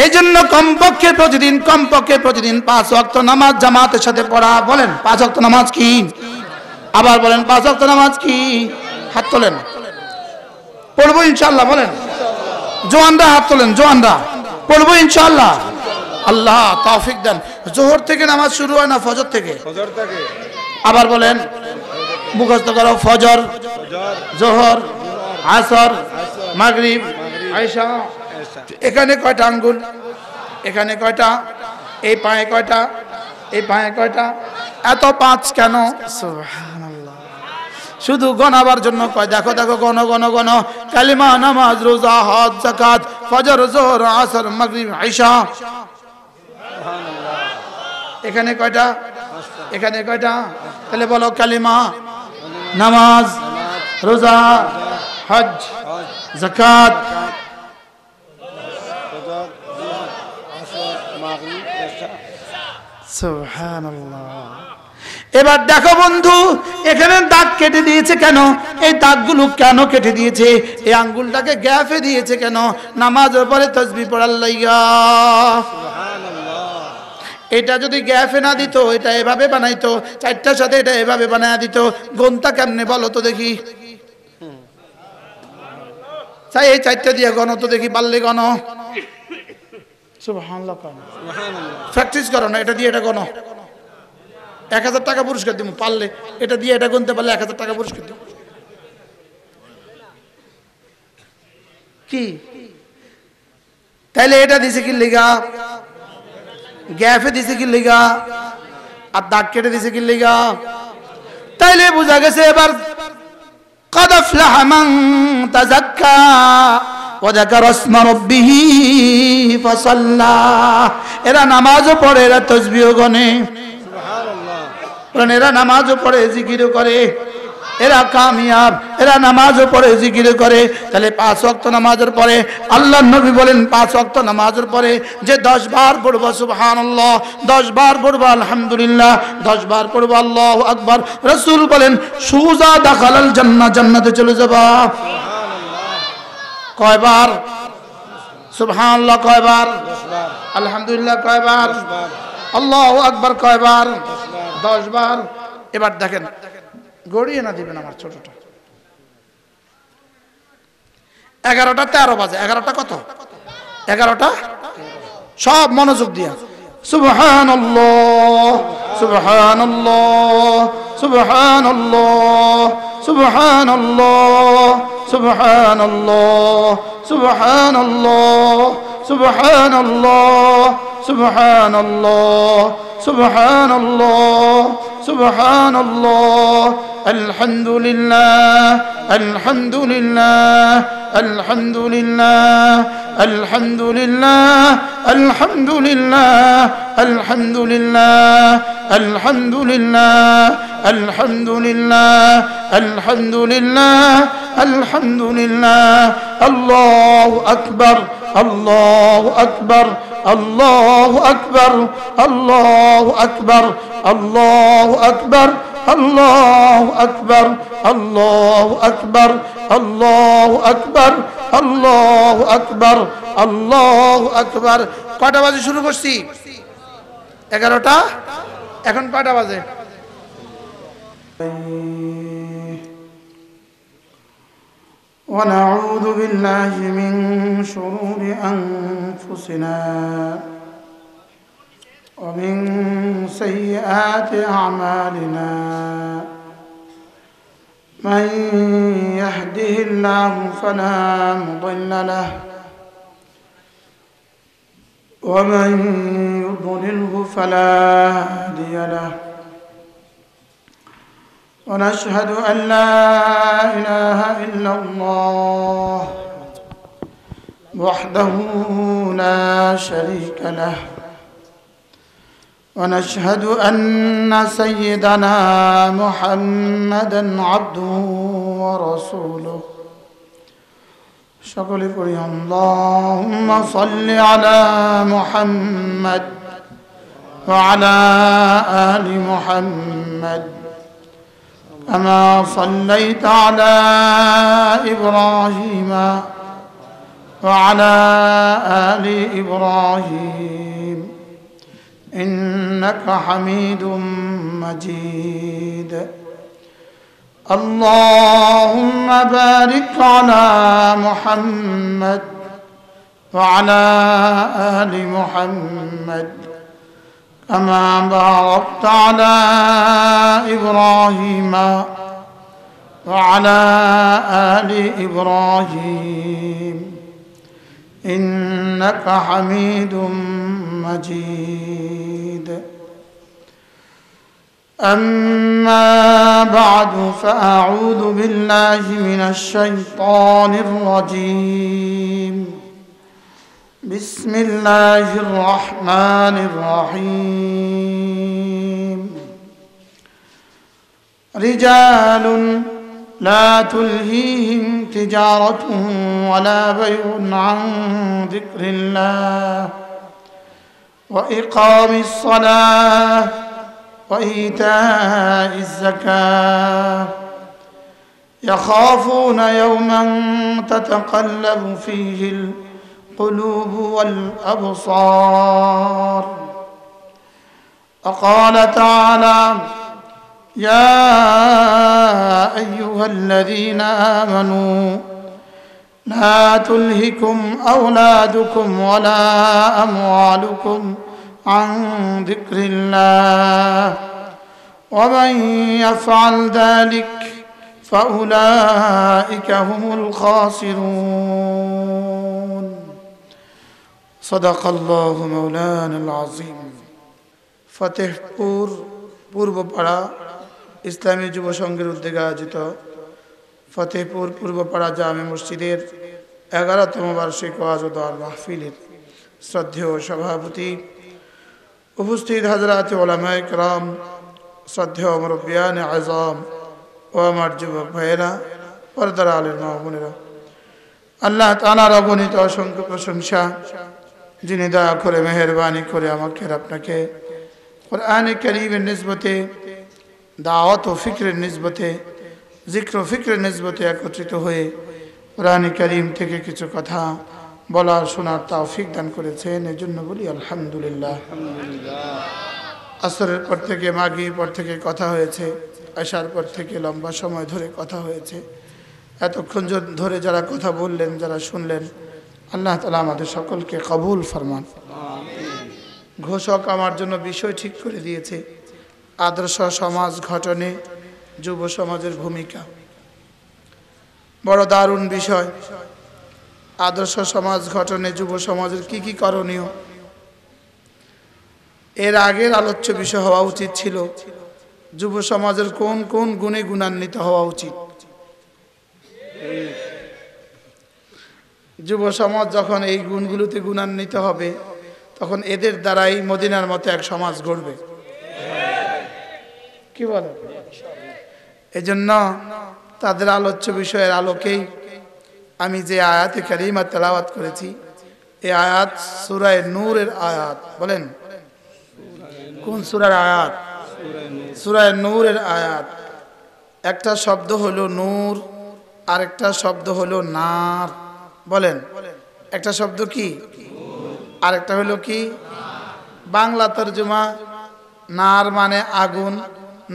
এইজন্য কমপক্ষে প্রতিদিন 5 ওয়াক্ত নামাজ জামাতের সাথে পড়া। বলেন 5 ওয়াক্ত নামাজ কি? আবার বলেন 5 ওয়াক্ত নামাজ কি? হাত তোলেন, পড়বো ইনশাআল্লাহ। বলেন জওয়ানরা হাত তোলেন, জওয়ানরা পড়বো ইনশাআল্লাহ। আল্লাহ তৌফিক দেন। যোহর থেকে নামাজ শুরু হয় না ফজর থেকে? ফজর থেকে। আবার বলেন, মুখস্থ করো, ফজর, যোহর, আসর, মাগরিব, আয়েশা। এখানে কয়টা আঙ্গুল? এখানে কয়টা? এই পায়ে কয়টা? এই পায়ে কয়টা? এত 5 কেন? সুবহানাল্লাহ। শুধু গণাবার জন্য কয়। দেখো দেখো, গণ গণ গণ। কালিমা, নামাজ, রোজা, হজ, যাকাত, ফজর, যোহর, আসর, মাগরিব, আয়েশা। এখানে কয়টা? এখানে কয়টা? তাহলে বলো, কালিমা, নামাজ, রোজা, হজ, যাকাত। সুবহানাল্লাহ। এবার দেখো বন্ধু, এখানে দাগ কেটে দিয়েছে কেন? এই দাগগুলো কেন কেটে দিয়েছে? এই আঙ্গুলটাকে গ্যাপে দিয়েছে কেন? নামাজের পরে তাসবিহ পড়ার লাইগা। এটা যদি গ্যাপে না দিত, এটা এভাবে বানাইতো, 4টার সাথে এটা এভাবে বানায় দিত, গণতা কেমনে বলো তো দেখি? তাই এই 4টা দিয়ে গণ তো দেখি, পারলে গণ। সুবহানাল্লাহ। প্র্যাকটিস করো না, এটা দিয়ে এটা গণ। 1000 টাকা পুরস্কার দিব পারলে। এটা দিয়ে এটা গুনতে পারলে 1000 টাকা পুরস্কার দিব। কি তাইলে এটা দিছে কি লিগা? গ্যাপে দিছে কি লিগা? আর দাগ কেটে দিছে কি লিগা? তাইলে বোঝা গেছে এবার قد أفلح من تزكى وذكر اسم ربه فصلى। এরা নামাজও পড়ে, এরা তাসবিহ গনে। সুবহানাল্লাহ। এরা নামাজও পড়ে, জিকিরও করে, এরা কামিয়াব। এরা নামাজও পড়ে, জিকিরও করে। তাহলে 5 ওয়াক্ত নামাজের পরে আল্লাহর নবী বলেন, 5 ওয়াক্ত নামাজের পরে যে 10 বার পড়বো সুবহানাল্লাহ, 10 বার পড়বো আলহামদুলিল্লাহ, 10 বার পড়বো আল্লাহু আকবার, রাসূল বলেন সুজা দাখালাল জান্নাহ, জান্নাতে চলে যাবা। সুবহানাল্লাহ। কয়বার? সুবহানাল্লাহ কয়বার? 10 বার। আলহামদুলিল্লাহ কয়বার? 10 বার। আল্লাহু আকবার কয়বার? 10 বার। এবার দেখেন, গড়িয়ে না দিবেন আমার ছোটটা। 11টা 13 বাজে। 11টা কত? 11টা। সব মনোযোগ দিয়া সুবহানাল্লাহ, সুবহানাল্লাহ, সুবহানাল্লাহ, সুবহানাল্লাহ, সুবহানাল্লাহ, সুবহানাল্লাহ, সুবহানাল্লাহ, সুবহানাল্লাহ, সুবহানাল্লাহ, সুবহানাল্লাহ। আলহামদুলিল্লাহ, আলহামদুলিল্লাহ, আলহামদুলিল্লাহ, আলহামদুলিল্লাহ, আলহামদুলিল্লাহ, আলহামদুলিল্লাহ, আলহামদুলিল্লাহ, আলহামদুলিল্লাহ, আলহামদুলিল্লাহ, আলহামদুলিল্লাহ। আল্লাহু আকবার, আল্লাহু আকবার, আল্লাহু আকবার, আল্লাহু আকবার, আল্লাহু আকবার, আল্লাহু আকবার, আল্লাহু আকবার, আল্লাহু আকবার, আল্লাহু আকবার, আল্লাহু আকবার। কয়টা বাজে শুরু করছি? 11টা। এখন কয়টা বাজে? ونعوذ بالله من شرور أنفسنا ومن سيئات أعمالنا، من يهده الله فلا مضل له ومن يضلله فلا هادي له، ونشهد أن لا إله إلا الله وحده لا شريك له، ونشهد أن سيدنا محمدا عبده ورسوله। সকলে পড়ি আল্লাহুম্মা সাল্লি আলা মুহাম্মাদ ওয়া আলা আলি মুহাম্মাদ كما صليت على إبراهيم وعلى آل إبراهيم إنك حميد مجيد اللهم بارك على محمد وعلى آل محمد كما باركت على إبراهيم وعلى آل إبراهيم إنك حميد مجيد أما بعد فأعوذ بالله من الشيطان الرجيم بسم الله الرحمن الرحيم رجال لا تلهيهم تجارة ولا بيع عن ذكر الله وإقام الصلاة وإيتاء الزكاة يخافون يوما تتقلب فيه القلوب والأبصار وقال تعالى يا أيها الذين آمنوا لا تلهكم أولادكم ولا أموالكم عن ذكر الله ومن يفعل ذلك فأولئك هم الخاسرون صدق الله مولانا العظيم ফতেহপুর পূর্বপাড়া ইসলামী যুব সংঘের উদ্যোগে আয়োজিত ফতেহপুর পূর্বপাড়া জামে মসজিদের 11তম বার্ষিক ওয়াজ ও দোয়া মাহফিলের শ্রদ্ধেয় সভাপতি উপস্থিত হযরত উলামায়ে কেরাম শ্রদ্ধেয় মুরব্বিয়ান আযম ও আমার যুবক ভাইয়েরা পর্দার আলের মা বোনেরা আল্লাহ তাআলার অগণিত অসংখ্য প্রশংসা যিনি দয়া করে মেহেরবানি করে আমাকে আপনাকে কোরআনে কারীমের নিসবতে দাওয়াত ও ফিকরের নিসবতে জিক্র ও ফিকরের নিসবতে একত্রিত হয়ে কোরআনে কারীম থেকে কিছু কথা বলার শোনার তৌফিক দান করেছেন এজন্য বলি আলহামদুলিল্লাহ। আসরের পর থেকে মাগরিবের পর থেকে কথা হয়েছে, আশার পর থেকে লম্বা সময় ধরে কথা হয়েছে। এতক্ষণ ধরে যারা কথা বললেন, যারা শুনলেন, আল্লাহ তাআলা আমাদের সকলকে কবুল ফরমান। ঘোষক আমার জন্য বিষয় ঠিক করে দিয়েছে, আদর্শ সমাজ গঠনে যুব সমাজের ভূমিকা। বড় দারুণ বিষয়। আদর্শ সমাজ গঠনে যুব সমাজের কি কি করণীয়। এর আগের আলোচ্য বিষয় হওয়া উচিত ছিল যুব সমাজের কোন কোন গুণে গুণান্বিত হওয়া উচিত। যুব সমাজ যখন এই গুণগুলোতে গুণান্বিত হবে তখন এদের দ্বারাই মদিনার মতো এক সমাজ গড়বে। কি বলে? এজন্য তাদের আলোচ্য বিষয়ের আলোকেই আমি যে আয়াতে কারিমা তেলাওয়াত করেছি, এই আয়াত সূরা নূরের আয়াত। বলেন কোন সূরার আয়াত? সূরা নূরের আয়াত। একটা শব্দ হলো নূর, আরেকটা শব্দ হলো নার। বলেন একটা শব্দ কি, আরেকটা হলো কি? বাংলা তরজমা নার মানে আগুন,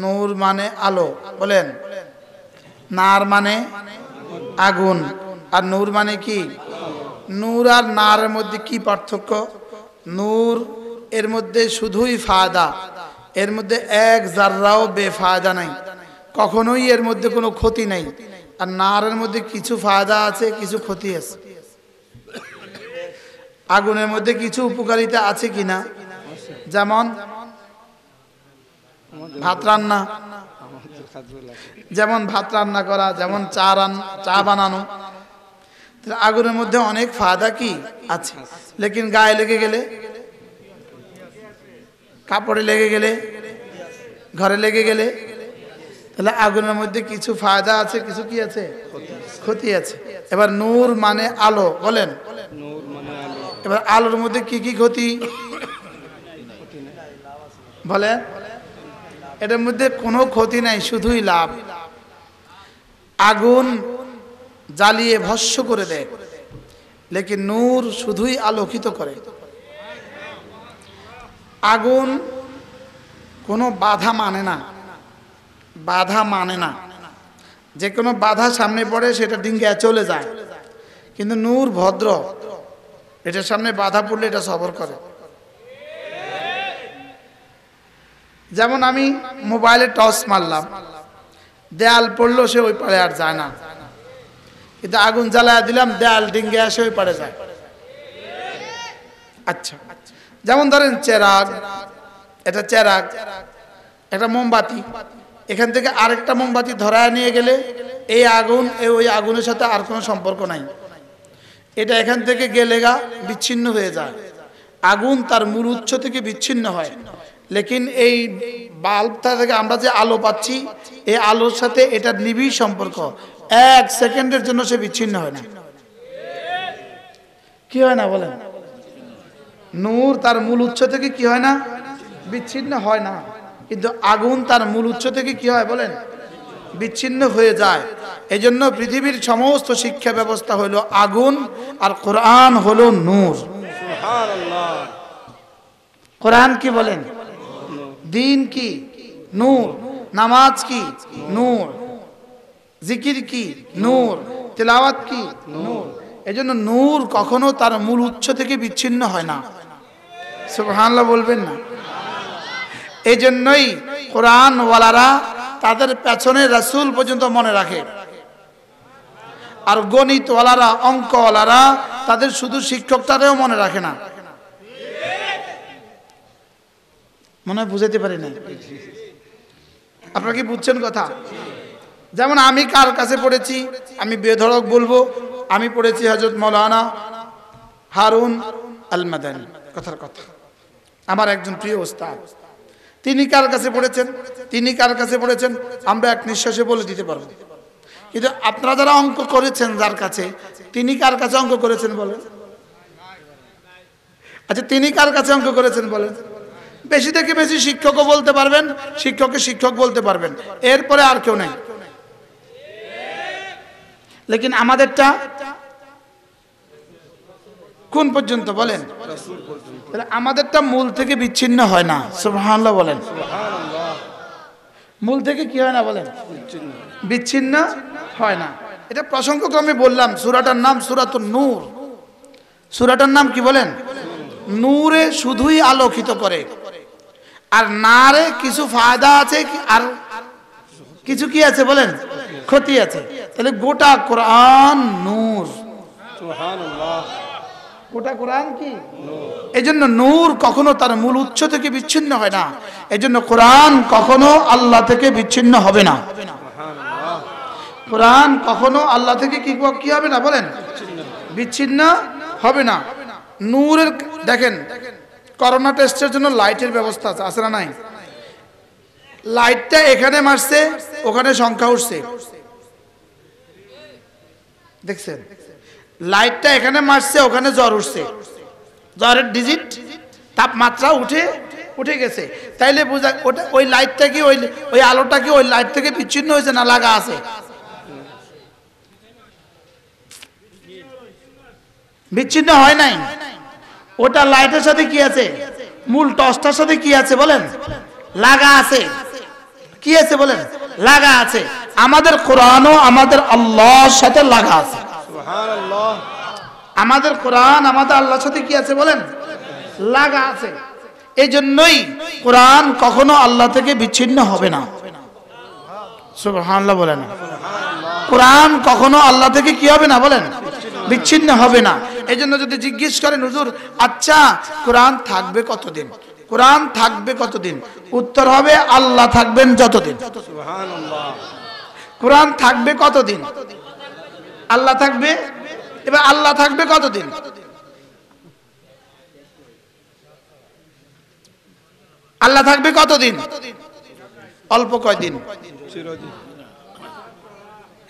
নূর মানে আলো। বলেন নার মানে আগুন আর নূর মানে কি? নূর আর নারের মধ্যে কি পার্থক্য? নূর এর মধ্যে শুধুই ফায়দা, এর মধ্যে এক জাররাও বেফায়দা নাই, কখনোই এর মধ্যে কোনো ক্ষতি নাই। আর নারের মধ্যে কিছু ফায়দা আছে, কিছু ক্ষতি আছে। আগুনের মধ্যে কিছু উপকারিতা আছে কিনা? যেমন ভাত রান্না, যেমন ভাত রান্না করা, যেমন চা বানানো। আগুনের মধ্যে অনেক ফায়দা কি আছে, লেকিন গায়ে লেগে গেলে, কাপড়ে লেগে গেলে, ঘরে লেগে গেলে, তাহলে আগুনের মধ্যে কিছু ফায়দা আছে, কিছু কি আছে? ক্ষতি আছে। এবার নূর মানে আলো। বলেন এবার আলোর মধ্যে কি কি ক্ষতি? বলেন এটার মধ্যে কোনো ক্ষতি নাই, শুধুই লাভ। আগুন জ্বালিয়ে ভস্ম করে দেয়, লেকিন নূর শুধুই আলোকিত করে। আগুন কোনো বাধা মানে না, বাধা মানে না, যে কোনো বাধা সামনে পড়ে সেটা ডিঙ্গিয়ে চলে যায়। কিন্তু নূর ভদ্র, এটার সামনে বাধা পড়লে এটা সবর করে। যেমন আমি মোবাইলে টর্চ মারলাম, দেয়াল পড়লো, সে ওই পারে আর যায় না। কিন্তু আগুন জ্বালায় দিলাম, দেয়াল ডিঙ্গে আসে ওই পারে যায়। আচ্ছা, যেমন ধরেন চেরাগ, এটা চেরাগ, একটা মোমবাতি, এখান থেকে আরেকটা মোমবাতি ধরায় নিয়ে গেলে এই আগুন ওই আগুনের সাথে আর কোনো সম্পর্ক নাই, এটা এখান থেকে গেলে বিচ্ছিন্ন হয়ে যায়। আগুন তার মূল উৎস থেকে বিচ্ছিন্ন হয়, লেকিন এই বাল্বটা থেকে আমরা যে আলো পাচ্ছি, এই আলোর সাথে এটার নিবিড় সম্পর্ক, 1 সেকেন্ডের জন্য সে বিচ্ছিন্ন হয় না। কি হয় না বলেন? নূর তার মূল উৎস থেকে কি হয় না? বিচ্ছিন্ন হয় না। কিন্তু আগুন তার মূল উৎস থেকে কি হয় বলেন? বিচ্ছিন্ন হয়ে যায়। এই জন্য পৃথিবীর সমস্ত শিক্ষা ব্যবস্থা হলো আগুন, আর কোরআন হলো নূর। কোরআন কি বলেন? দিন কি? নূর। নামাজ কি? নূর। জিকির কি? নূর। তিলাওয়াত কি? নূর। এই জন্য নূর কখনো তার মূল উৎস থেকে বিচ্ছিন্ন হয় না। সুবহানাল্লাহ বলবেন না? এই জন্যই কোরআন ওয়ালারা তাদের পেছনে রাসূল পর্যন্ত মনে রাখে, আর গণিত ওয়ালারা, অঙ্ক ওয়ালারা তাদের শুধু শিক্ষকটারেও মনে রাখে না। মনে হয় বুঝাতে পারি না। আপনারা কি বুঝছেন কথা? যেমন আমি কার কাছে পড়েছি, আমি বেধড়ক বলবো, আমি পড়েছি হযরত মাওলানা হারুন আল মাদানী। কথার কথা, আমার একজন প্রিয় ওস্তাদ। তিনি কার কাছে পড়েছেন, তিনি কার কাছে পড়েছেন, আমরা এক নিঃশ্বাসে বলে দিতে পারবো। কিন্তু আপনারা যারা অঙ্ক করেছেন, যার কাছে, তিনি কার কাছে অঙ্ক করেছেন বলেন? আচ্ছা, তিনি কার কাছে অঙ্ক করেছেন বলেন? বেশি থেকে বেশি শিক্ষকও বলতে পারবেন, শিক্ষককে শিক্ষক বলতে পারবেন, এরপরে আর কেউ নাই। লেকিন আমাদেরটা কোন পর্যন্ত বলেন? তাহলে আমাদেরটা মূল থেকে বিচ্ছিন্ন হয় না। সুবহানাল্লাহ বলেন। মূল থেকে কি হয় না বলেন? বিচ্ছিন্ন হয় না। এটা প্রসঙ্গক্রমে বললাম। সূরাটার নাম সূরাতুন নূর। সূরাটার নাম কি বলেন? নূরে শুধুই আলোকিত করে, আর নারে কিছু ফায়দা আছে, আর কিছু কি আছে বলেন? ক্ষতি আছে। তাহলে গোটা কোরআন নূর। সুবহানাল্লাহ। গোটা কোরআন কি? এই জন্য নূর কখনো তার মূল উৎস থেকে বিচ্ছিন্ন হয় না। এই জন্য কোরআন কখনো আল্লাহ থেকে বিচ্ছিন্ন হবে না। কোরআন কখনো আল্লাহ থেকে কি হবে না বলেন? বিচ্ছিন্ন হবে না। নূরের দেখেন, করোনা টেস্টের জন্য লাইটের ব্যবস্থা আছে, আছে না নাই? লাইটটা এখানে মারছে, ওখানে সংখ্যা উঠছে, দেখছেন? লাইটটা এখানে মারছে, ওখানে জ্বর উঠছে, জ্বরের ডিজিট তাপমাত্রা উঠে গেছে। তাইলে বোঝা ওটা, ওই লাইটটা কি, ওই আলোটা কি ওই লাইট থেকে বিচ্ছিন্ন হয়েছে না লাগা আছে? বিচ্ছিন্ন হয় নাই। ওটা লাইটের সাথে কি আছে? মূল টর্চটার সাথে কি আছে বলেন? লাগা আছে। কি আছে বলেন? লাগা আছে। আমাদের কোরআনও আমাদের আল্লাহর সাথে লাগা আছে। সুবহানাল্লাহ। আমাদের কোরআন আমাদের আল্লাহর সাথে কি আছে বলেন? লাগা আছে। এই জন্যই কোরআন কখনো আল্লাহ থেকে বিচ্ছিন্ন হবে না। সুবহানাল্লাহ বলেন। কোরআন কখনো আল্লাহ থেকে কি হবে না বলেন? বিচ্ছিন্ন হবে না। এই জন্য যদি জিজ্ঞেস করেন, হুজুর আচ্ছা কোরআন থাকবে কতদিন, কোরআন থাকবে কতদিন, উত্তর হবে আল্লাহ থাকবেন যতদিন। সুবহানাল্লাহ। কোরআন থাকবে কতদিন? আল্লাহ থাকবে। এবার আল্লাহ থাকবে কতদিন? আল্লাহ থাকবে কতদিন? অল্প কয়দিন।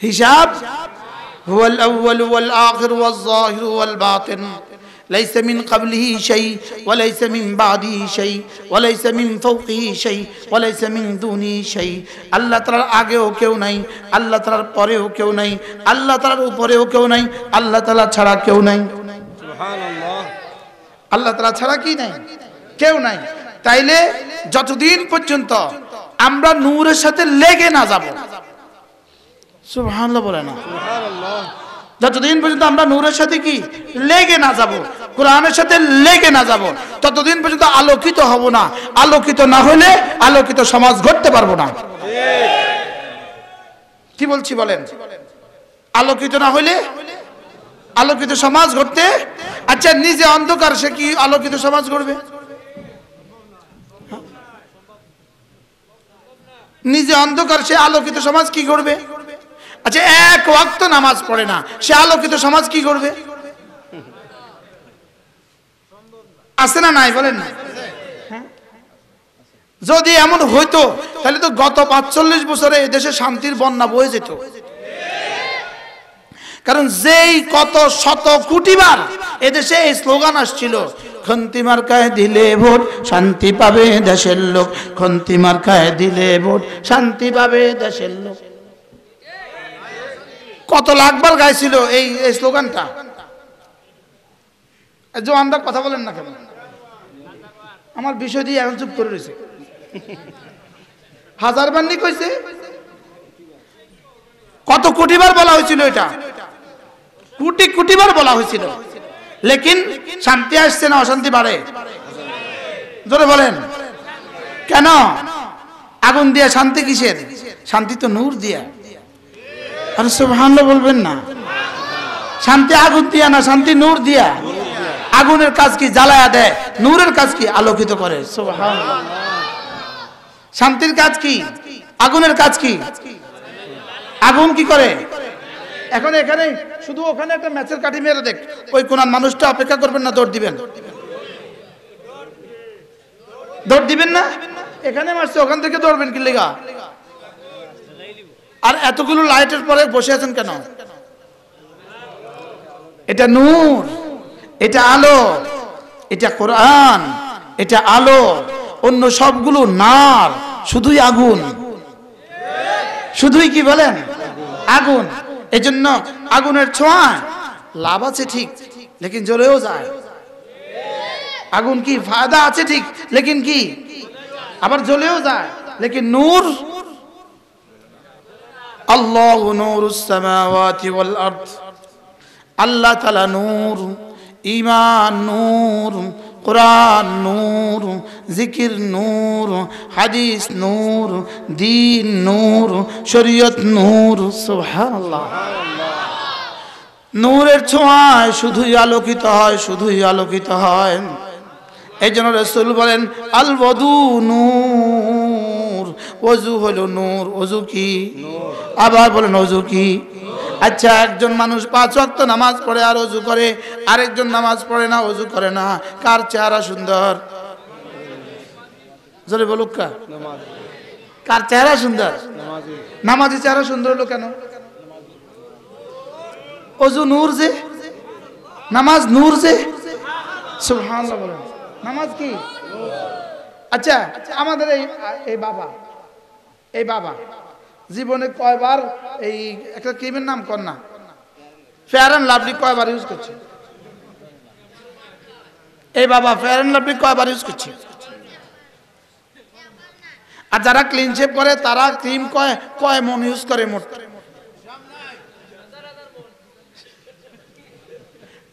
হিসাব হুয়াল আউয়াল ওয়াল আখির ওয়াল যাহির ওয়াল বাতিন লাইসা মিন ক্বাবলিহি শাই ওয়া লাইসা মিন বাদিহি শাই ওয়া লাইসা মিন ফাওকিহি শাই ওয়া লাইসা মিন দুনিহি শাই। আল্লাহ তাআলার আগেও কেউ নাই, আল্লাহ তাআলার পরেও কেউ নাই, আল্লাহ তাআলার উপরেও কেউ নাই, আল্লাহ তাআলা ছাড়া কেউ নাই। সুবহানাল্লাহ। আল্লাহ তাআলা ছাড়া কি নাই, কেউ নাই। তাইলে যতদিন পর্যন্ত আমরা নূরের সাথে লেগে না যাব, সুবহানাল্লাহ বলে না, সুবহানাল্লাহ। যতদিন পর্যন্ত আমরা নূরের সাথে কি লেগে না যাব, কোরআনের সাথে লেগে না যাব, ততদিন পর্যন্ত আলোকিত হব না। আলোকিত না হলে আলোকিত সমাজ গড়তে পারবো না। কি বলছি বলেন? আলোকিত না হলে আলোকিত সমাজ গড়তে, আচ্ছা নিজে অন্ধকার, সে কি আলোকিত সমাজ গড়বে? নিজে অন্ধকার, সে আলোকিত সমাজ কি করবে? আচ্ছা এক ওয়াক্ত নামাজ পড়ে না, সে আলোকিত সমাজ কি করবে? আছে না নাই বলেন না? যদি এমন হইতো তাহলে তো গত 45 বছরে এদেশে শান্তির বন্যা বয়ে যেত। কারণ যেই কত শত কোটিবার এদেশে এই স্লোগান আসছিল, খন্তি মার্কায় দিলে ভোট শান্তি পাবে দেশের লোক, খন্তি মার্কায় দিলে ভোট শান্তি পাবে দেশের লোক। কত লাখবার গাইছিল এই স্লোগানটা। জওয়ানরা কথা বলেন না কেন? আমার বিষয় দিয়ে এখন চুপ করে রয়েছে। হাজার বান্নি কইছে, কত কোটিবার বলা হয়েছিল, এটা কোটি কোটিবার বলা হয়েছিল। লেকিন শান্তি আসছে না অশান্তি বাড়ে? জোরে বলেন কেন? আগুন দিয়া শান্তি কিসের? শান্তি তো নূর দিয়া। আরে সুবহানাল্লাহ বলবেন না? শান্তি আগুন দিয়া না, শান্তি নূর দিয়া। আগুনের কাজ কি? জ্বালায়া দেয়। নূরের কাজ কি? আলোকিত করে। সুবহানাল্লাহ। শান্তির কাজ কি? আগুনের কাজ কি? আগুন কি করে? এখন এখানে শুধু ওখানে একটা ম্যাচের কাঠি মেরে দেখ, ওই কোন মানুষটা অপেক্ষা করবেন না, দৌড় দিবেন? দৌড় দিবেন না? এখানে মারছে, ওখান থেকে দৌড়বেন কি লেগা? আর এতগুলো লাইটের পরে বসে আছেন কেন? এটা নূর, এটা আলো, এটা কোরআন, এটা আলো। অন্য সবগুলো নার, শুধুই আগুন। শুধুই কি বলেন? আগুন। এজন্য আগুনের ছোঁয়া লাভ আছে ঠিক, লেকিন জ্বলেও যায়। আগুন কি ফায়দা আছে ঠিক, লেকিন কি আবার জ্বলেও যায়। লেকিন নূর, আল্লাহু নূরুস সামাওয়াতি ওয়াল আরদ, আল্লাহ তাআলা নূর, ঈমান নূর, কোরআন নূর, জিকির নূর, হাদিস নূর, দ্বীন নূর, শরীয়ত নূর। সুবহানাল্লাহ। নূরের ছোঁয়ায় শুধুই আলোকিত হয়, শুধুই আলোকিত হয়। এই জন্য রাসূল বলেন আল ওযু নূর, ওযু হলো নূর। ওযু কি? আবার বলেন ওযু কি? আচ্ছা একজন মানুষ 5 ওয়াক্ত নামাজ পড়ে আর ওযু করে, আরেকজন নামাজ পড়ে না, ওযু করে না, কার চেহারা সুন্দর? জোরে বলুক, কার চেহারা সুন্দর? নামাজি চেহারা সুন্দর হলো কেন? ওযু নূর যে, নামাজ নূর যে। সুবহানাল্লাহ বলেন। নামাজ কি? আচ্ছা আমাদের এই বাবা জীবনে কয়বার এই একটা ক্রিমের নাম কর না, ফেয়ার অ্যান্ড লাভলি কয়বার ইউজ করছে? এই বাবা ফেয়ার অ্যান্ড লাভলি কয়বার ইউজ করছে? আর যারা ক্লিন শেভ করে তারা ক্রিম কয় মন ইউজ করে মোট?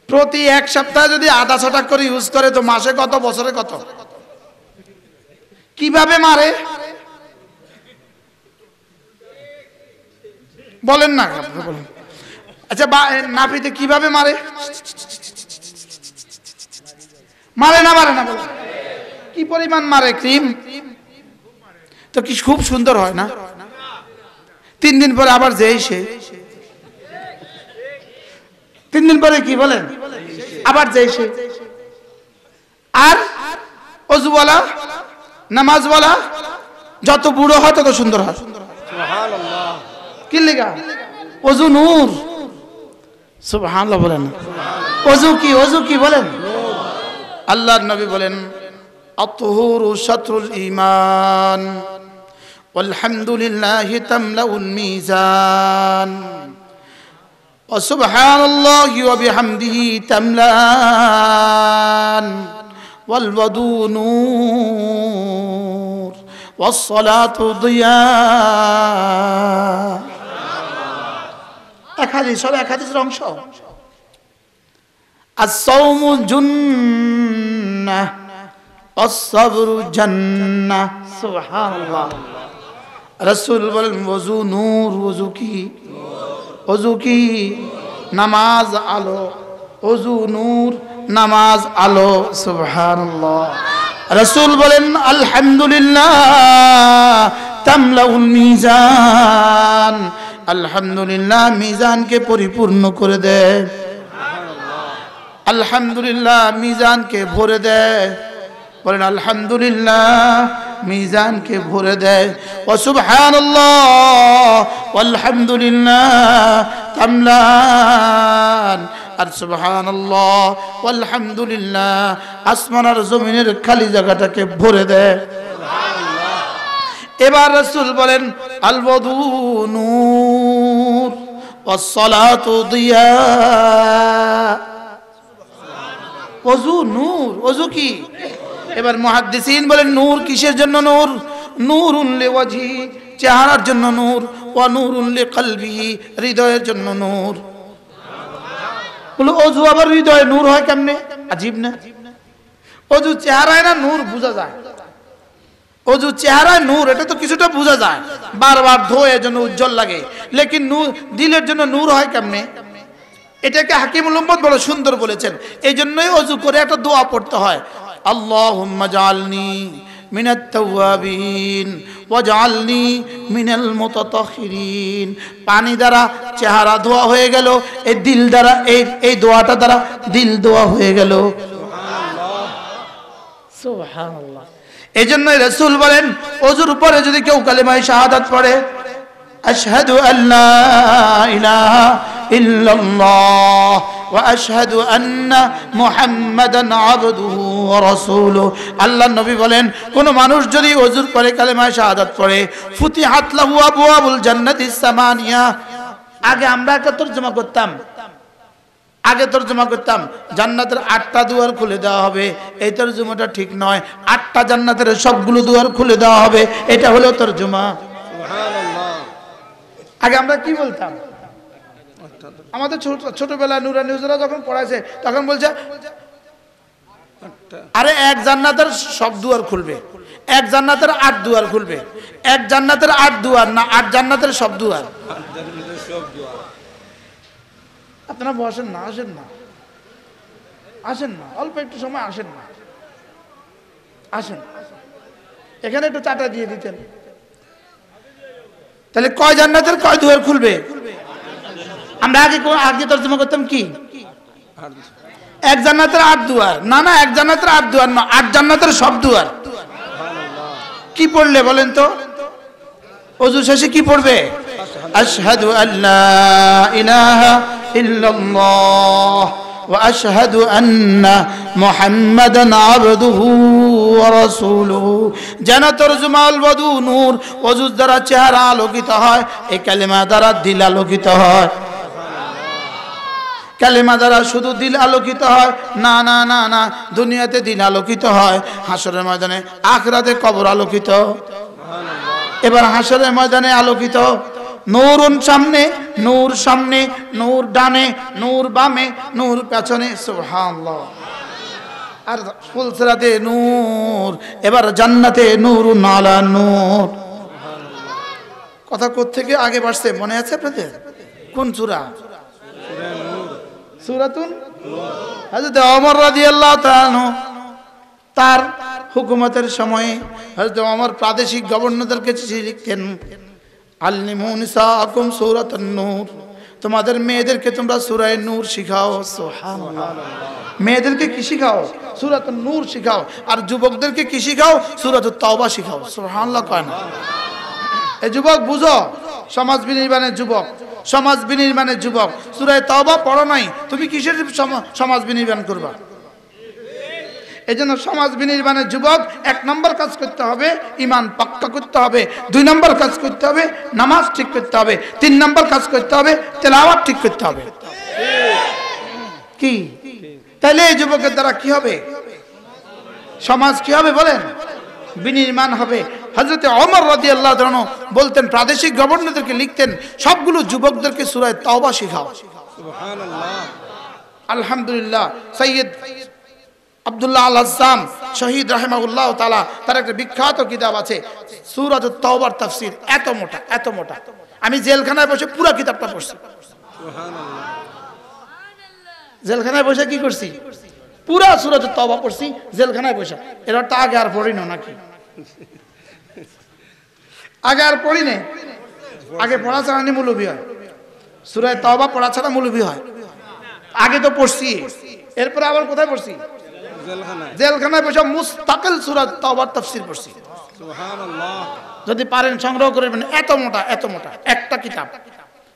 প্রতি 1 সপ্তাহে যদি আধা ছটাক করে ইউজ করে তো মাসে কত, বছরে কত? কিভাবে মারে বলেন না? বলেন। আচ্ছা নাপিতে কিভাবে মারে? মারে না? মারে না? বলেন কি পরিমাণ মারে ক্রিম? তো কি খুব সুন্দর হয় না? 3 দিন পরে আবার যেই সে, 3 দিন পরে কি বলেন আবার যেই সে। আর ওযুওয়ালা, নামাজওয়ালা যত বুড়ো হয় তত সুন্দর হয়। সুবহানাল্লাহ। কি লেগা? ওযু নূর। সুবহানাল্লাহ বলেন। ওযু কি? ওযু কি বলেন? আল্লাহর নবী বলেন আত-তুহুরু শাতরুল ঈমান ওয়ালহামদুলিল্লাহি তামলাউল মিজান। وسبحان الله وبحمده تملأان والوضوء نور والصلاة ضياء এক হাদিস সব এক হাদিসের অংশ الصوم جنة والصبر جنة سبحان الله রাসূল বলেন ওযু নূর ওযু কি নামাজ আলো ওযু নূর নামাজ আলো সুবহানাল্লাহ রাসূল বলেন আলহামদুলিল্লাহ তামলাউল মিজান আলহামদুলিল্লাহ মিজানকে পরিপূর্ণ করে দেয় আলহামদুলিল্লাহ মিজানকে ভরে দেয় বলেন আলহামদুলিল্লাহ মিজানকে ভরে দেয় ওয়া সুবহানাল্লাহ ওয়ালহামদুলিল্লাহ তামলান আর সুবহানাল্লাহ ওয়ালহামদুলিল্লাহ আসমান আর জমিনের খালি জায়গাটাকে ভরে দেয় এবার রাসূল বলেন আল ওযু নূর ওয়াস সালাতু দিয়া ওযু নূর ওযু কি এবার মুহাদ্দিসিন বলেন নূর কিসের জন্য নূর নূরুন লিওয়াজহি চেহারার জন্য নূর ওয়া নূরুন লিকলবিহি হৃদয়ের জন্য নূর বলে ওযু আবার হৃদয়ে নূর হয় কেমনে আজীব না ওযু চেহারায় না নূর বোঝা যায় ওযু চেহারায় নূর এটা তো কিছুটা বোঝা যায় বারবার ধোয়ে জন্য উজ্জ্বল লাগে লেকিন নূর দিলের জন্য নূর হয় কেমনে এটাকে হাকিমুল উম্মত বড় সুন্দর বলেছেন এইজন্যই ওযু করে একটা দোয়া পড়তে হয় আল্লাহুম্মা জাআলনি মিনাত তাওয়াবিন ওয়াজআলনি মিনাল মুতাতাহহিরিন পানি দ্বারা চেহারা ধোয়া হয়ে গেল এই দিল দ্বারা এই দোয়াটা দ্বারা দিল ধোয়া হয়ে গেল সুবহানাল্লাহ সুবহানাল্লাহ এইজন্যই রাসূল বলেন ওযুর পরে যদি কেউ কালিমায়ে শাহাদাত পড়ে আশহাদু আল্লা ইলাহা ইল্লাল্লাহ ওয়া আশহাদু আন্না মুহাম্মাদান আবদুহু ওয়া রাসূলুহু আল্লাহর নবী বলেন কোন মানুষ যদি ওযুর পরে কালিমায়ে শাহাদাত পড়ে ফুতিহাত লাহু আবওয়াবুল জান্নাতিস সামানিয়া আগে আমরা একটা তরজমা করতাম জান্নাতের 8টা দুয়ার খুলে দেওয়া হবে এই তরজমাটা ঠিক নয় 8টা জান্নাতের সবগুলো দুয়ার খুলে দেওয়া হবে এটা হলো তরজমা সুবহানাল্লাহ আগে আমরা কি বলতাম আমাদের ছোটবেলা নুরানি হুজুরা যখন পড়াইছে তখন বলছে আরে এক জান্নাতের সব দুয়ার খুলবে এক জান্নাতের 8 দুয়ার খুলবে এক জান্নাতের 8 দুয়ার না 8 জান্নাতের সব দুয়ার আপনারা বসেন না আসেন না অল্প একটু সময় আসেন এখানে একটু চাটা দিয়ে দিতেন তাহলে কয় জান্নাতের কয় দুয়ার খুলবে আমরা আগে তরজমা করতাম কি এক জান্নাতের 8 দুয়ার না এক জান্নাতের 8 দুয়ার না 8 জান্নাতের সব দুয়ার কি পড়লে বলেন তো ওযু শেষে কি পড়বে আশহাদু আল্লা ইলাহা ইল্লাল্লাহ ওয়া আশহাদু আন্না মুহাম্মাদান আবদুহু ওয়া রাসূলুহু যেন তরজমা আল ওযু নূর ওযু দ্বারা চেহারা আলোকিত হয় এই কালিমা দ্বারা দিল আলোকিত হয় কালিমা দ্বারা শুধু দিল আলোকিত হয় না দুনিয়াতে দিল আলোকিত হয় হাসরের ময়দানে আখিরাতে কবর আলোকিত এবার হাসরের ময়দানে আলোকিত নূরুন সামনে নূর ডানে নূর বামে নূর পেছনে সুবহানাল্লাহ আর ফুলসিরাতে নূর এবার জান্নাতে নূরুন আলা নূর কথা কোত্থেকে আগে বাড়ছে মনে আছে আপনাদের কোন সূরা সূরাতুন হযরত ওমর রাদিয়াল্লাহু তাআলা তার হুকুমতের সময়ে হযরত ওমর প্রাদেশিক গভর্নরদেরকে চিঠি লিখতেন আল্লিমু নিসাআকুম সূরাতুন নূর তোমাদের মেয়েদেরকে তোমরা সূরা নূর শিখাও সুবহানাল্লাহ মেয়েদেরকে কি শিখাও সূরাতুন নূর শিখাও আর যুবকদেরকে কি শিখাও সূরাতুত তাওবা শিখাও সুবহানাল্লাহ কয় না এই যুবক বুঝো সমাজ বিনির্মাণের যুবক সূরা তাওবা পড়ো নাই তুমি কিসের সমাজ বিনির্মাণ করবা এজন্য সমাজ বিনির্মাণের যুবক 1 নম্বর কাজ করতে হবে ঈমান পাক্কা করতে হবে, 2 নম্বর কাজ করতে হবে নামাজ ঠিক করতে হবে, 3 নম্বর কাজ করতে হবে তেলাওয়াত ঠিক করতে হবে। কি তাহলে এই যুবকের দ্বারা কি হবে? সমাজ কি হবে বলেন? বিনির্মাণ হবে। হযরত ওমর রাদিয়াল্লাহু তাআলা বলতেন, প্রাদেশিক গভর্নরদেরকে লিখতেন, সবগুলো যুবকদেরকে সূরা তাওবা শেখাও। সুবহানাল্লাহ। আলহামদুলিল্লাহ সৈয়দ আব্দুল্লাহ আল আযযাম শহীদ রাহিমাহুল্লাহ তাআলা তার একটা বিখ্যাত কিতাব আছে সূরাতুত তাওবার তাফসীর, এত মোটা এত মোটা। আমি জেলখানায় বসে পুরো কিতাবটা পড়ছি। সুবহানাল্লাহ। জেলখানায় বসে কি করছি? পুরা সূরাতুত তাওবা পড়ছি জেলখানায় বসে। এর অর্থ আগে আর পড়ি না নাকি? আগে আর পড়ি না। আগে পড়া ছাড়া মৌলবি হয়, সূরা তাওবা পড়া ছাড়া মৌলবি হয়। আগে তো পড়ছি, এরপর আবার কোথায় পড়ছি? জেলখানায় বসে মুস্তাকিল সূরা তাওবার তাফসীর পড়ছি। সুবহানাল্লাহ। যদি পারেন সংগ্রহ করবেন, এত মোটা এত মোটা একটা কিতাব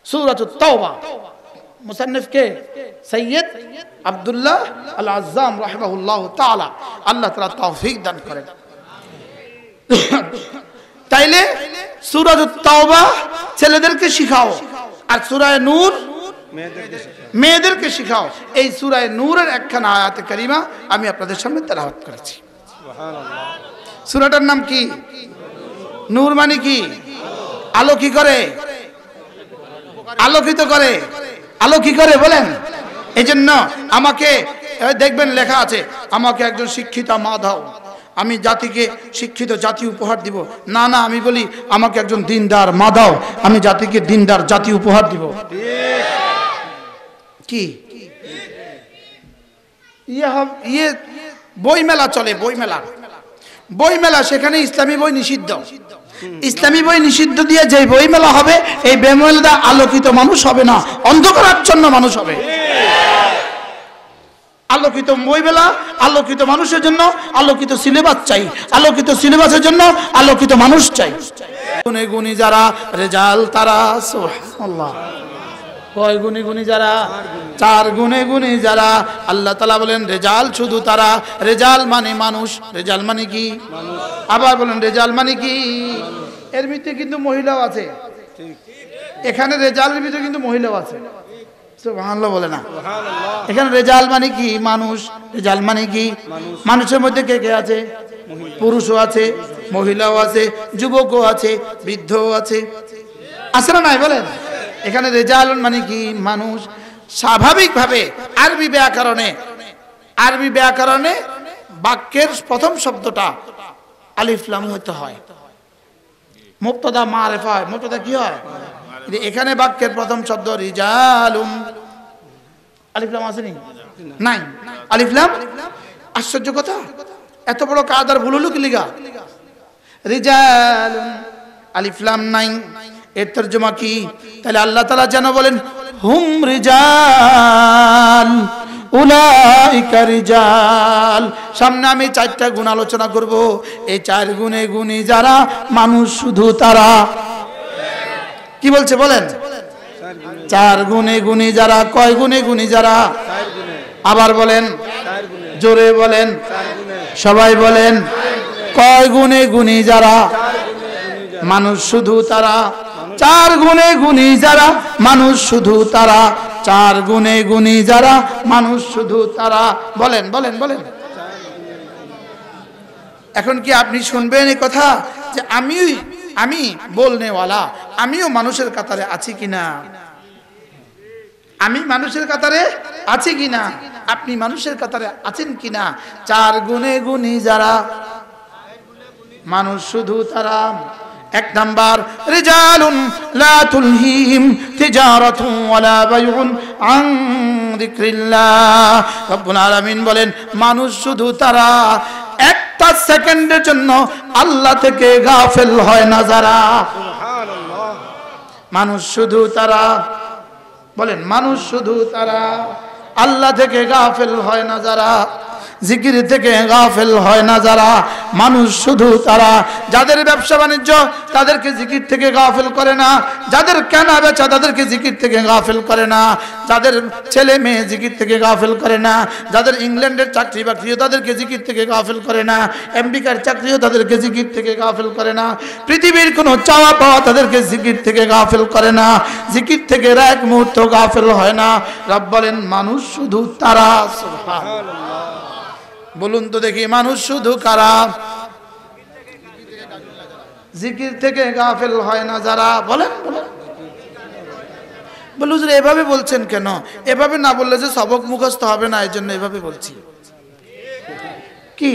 সূরাতুত তাওবা। মুসান্নিফ কে? সৈয়দ আব্দুল্লাহ আল আযযাম রাহিমাহুল্লাহ তাআলা। আল্লাহ তাআলা তৌফিক দান করেন। তাইলে সূরাতুত তাওবা ছেলেদেরকে শিখাও, আর সূরা নূর মেয়েদেরকে শিখাও। এই সূরা নূরের একখানা আয়াতে কারিমা আমি আপনাদের সামনে তেলাওয়াত করেছি। সুবহানাল্লাহ। সূরাটার নাম কি? নূর মানে কি? আলো কি করে? আলোকিত করে। আলো কি করে বলেন? এজন্য আমাকে দেখবেন লেখা আছে, আমাকে একজন শিক্ষিতা মা দাও, আমি জাতিকে শিক্ষিত জাতি উপহার দিব। না না, আমি বলি আমাকে একজন দিনদার মা দাও, আমি জাতিকে দিনদার জাতি উপহার দিব। কি ইয়ে বই মেলা চলে, বই মেলা, সেখানে ইসলামী বই নিষিদ্ধ। ইসলামী বই নিষিদ্ধ দিয়ে যে বই মেলা হবে, এই বই মেলা আলোকিত মানুষ হবে না, অন্ধকারাচ্ছন্ন মানুষ হবে। আলোকিত বই মেলা আলোকিত মানুষের জন্য আলোকিত সিলেবাস চাই, আলোকিত সিলেবাসের জন্য আলোকিত মানুষ চাই। গুণে গুণী যারা রেজাল তারা, সুবহানাল্লাহ। কয় গুণে গুণী যারা? 4 গুণে গুণী যারা। আল্লাহ তাআলা বলেন রেজাল শুধু তারা। রেজাল মানে মানুষ। রেজাল মানে কি? আবার বলেন রেজাল মানে কি? এর ভিতরে কিন্তু মহিলাও আছে। এখানে রেজালের ভিতরে কিন্তু মহিলাও আছে। সুবহানাল্লাহ বলে না? এখানে রেজাল মানে কি? মানুষ। রেজাল মানে কি? মানুষের মধ্যে কে কে আছে? পুরুষও আছে, মহিলাও আছে, যুবকও আছে, বৃদ্ধও আছে। আছে না নাই বলেন? এখানে রেজাল মানে কি? মানুষ। স্বাভাবিকভাবে আরবি ব্যাকরণে বাক্যের প্রথম শব্দটা আলিফ লাম হতে হয়, মুবতাদা মারিফা হয়। মুবতাদা কি হয়? এখানে বাক্যের প্রথম শব্দ রিজালুন, আলিফ লাম আছে নি? নাই আলিফ লাম। আশ্চর্য কথা, এত বড় কায়দার ভুল হলো কি লিগা? রিজালুন আলিফ লাম নাই, এর তরজমা কি? তাহলে আল্লাহ তাআলা যেন বলেন হুম রিজাল, উলাইকা রিজাল। সামনে আমি 4টা গুণ আলোচনা করব। এই 4 গুণে গুণী যারা মানুষ শুধু তারা। কি বলছে বলেন? 4 গুণে গুণী যারা। কয় গুণে গুণী যারা? আবার বলেন, জোরে বলেন, সবাই বলেন। কয় গুণে গুণী যারা? মানুষ শুধু তারা। 4 গুণে গুণী যারা মানুষ শুধু তারা। 4 গুণে গুণী যারা মানুষ শুধু তারা। বলেন বলেন বলেন। এখন কি আপনি শুনবেন এই কথা যে আমি বলনেওয়ালা, আমিও মানুষের কাতারে আছি কিনা? আমি মানুষের কাতারে আছি কিনা? আপনি মানুষের কাতারে আছেন কিনা? 4 গুণে গুণী যারা মানুষ শুধু তারা। 1 নাম্বার রিজালুন লা তুলহিহিম তিজারাতুন ওয়ালা বাইউন আন যিকরিল্লাহ। রব্বুল আলামিন বলেন মানুষ শুধু তারা, একটা সেকেন্ডের জন্য আল্লাহ থেকে গাফেল হয় না যারা। সুবহানাল্লাহ। মানুষ শুধু তারা। বলেন মানুষ শুধু তারা, আল্লাহ থেকে গাফেল হয় না যারা। জিকির থেকে গাফেল হয় না যারা, মানুষ শুধু তারা। যাদের ব্যবসা বাণিজ্য তাদেরকে জিকির থেকে গাফেল করে না, যাদের কেনা বেচা তাদেরকে জিকির থেকে গাফেল করে না, যাদের ছেলে মেয়ে জিকির থেকে গাফেল করে না, যাদের ইংল্যান্ডের চাকরি বাকরিও তাদেরকে জিকির থেকে গাফেল করে না, আমেরিকার চাকরিও তাদেরকে জিকির থেকে গাফেল করে না, পৃথিবীর কোনো চাওয়া পাওয়া তাদেরকে জিকির থেকে গাফেল করে না, জিকির থেকে এক মুহূর্ত গাফেল হয় না। রব বলেন মানুষ শুধু তারা। সুবহানাল্লাহ। বলুন তো দেখি মানুষ শুধু কারা? জিকির থেকে গাফেল হয় না যারা। বলেন বলেন। বলুন হুজুর এভাবে বলছেন কেন? এভাবে না বললে যে সবক মুখস্থ হবে না, এই জন্য এভাবে বলছি। কি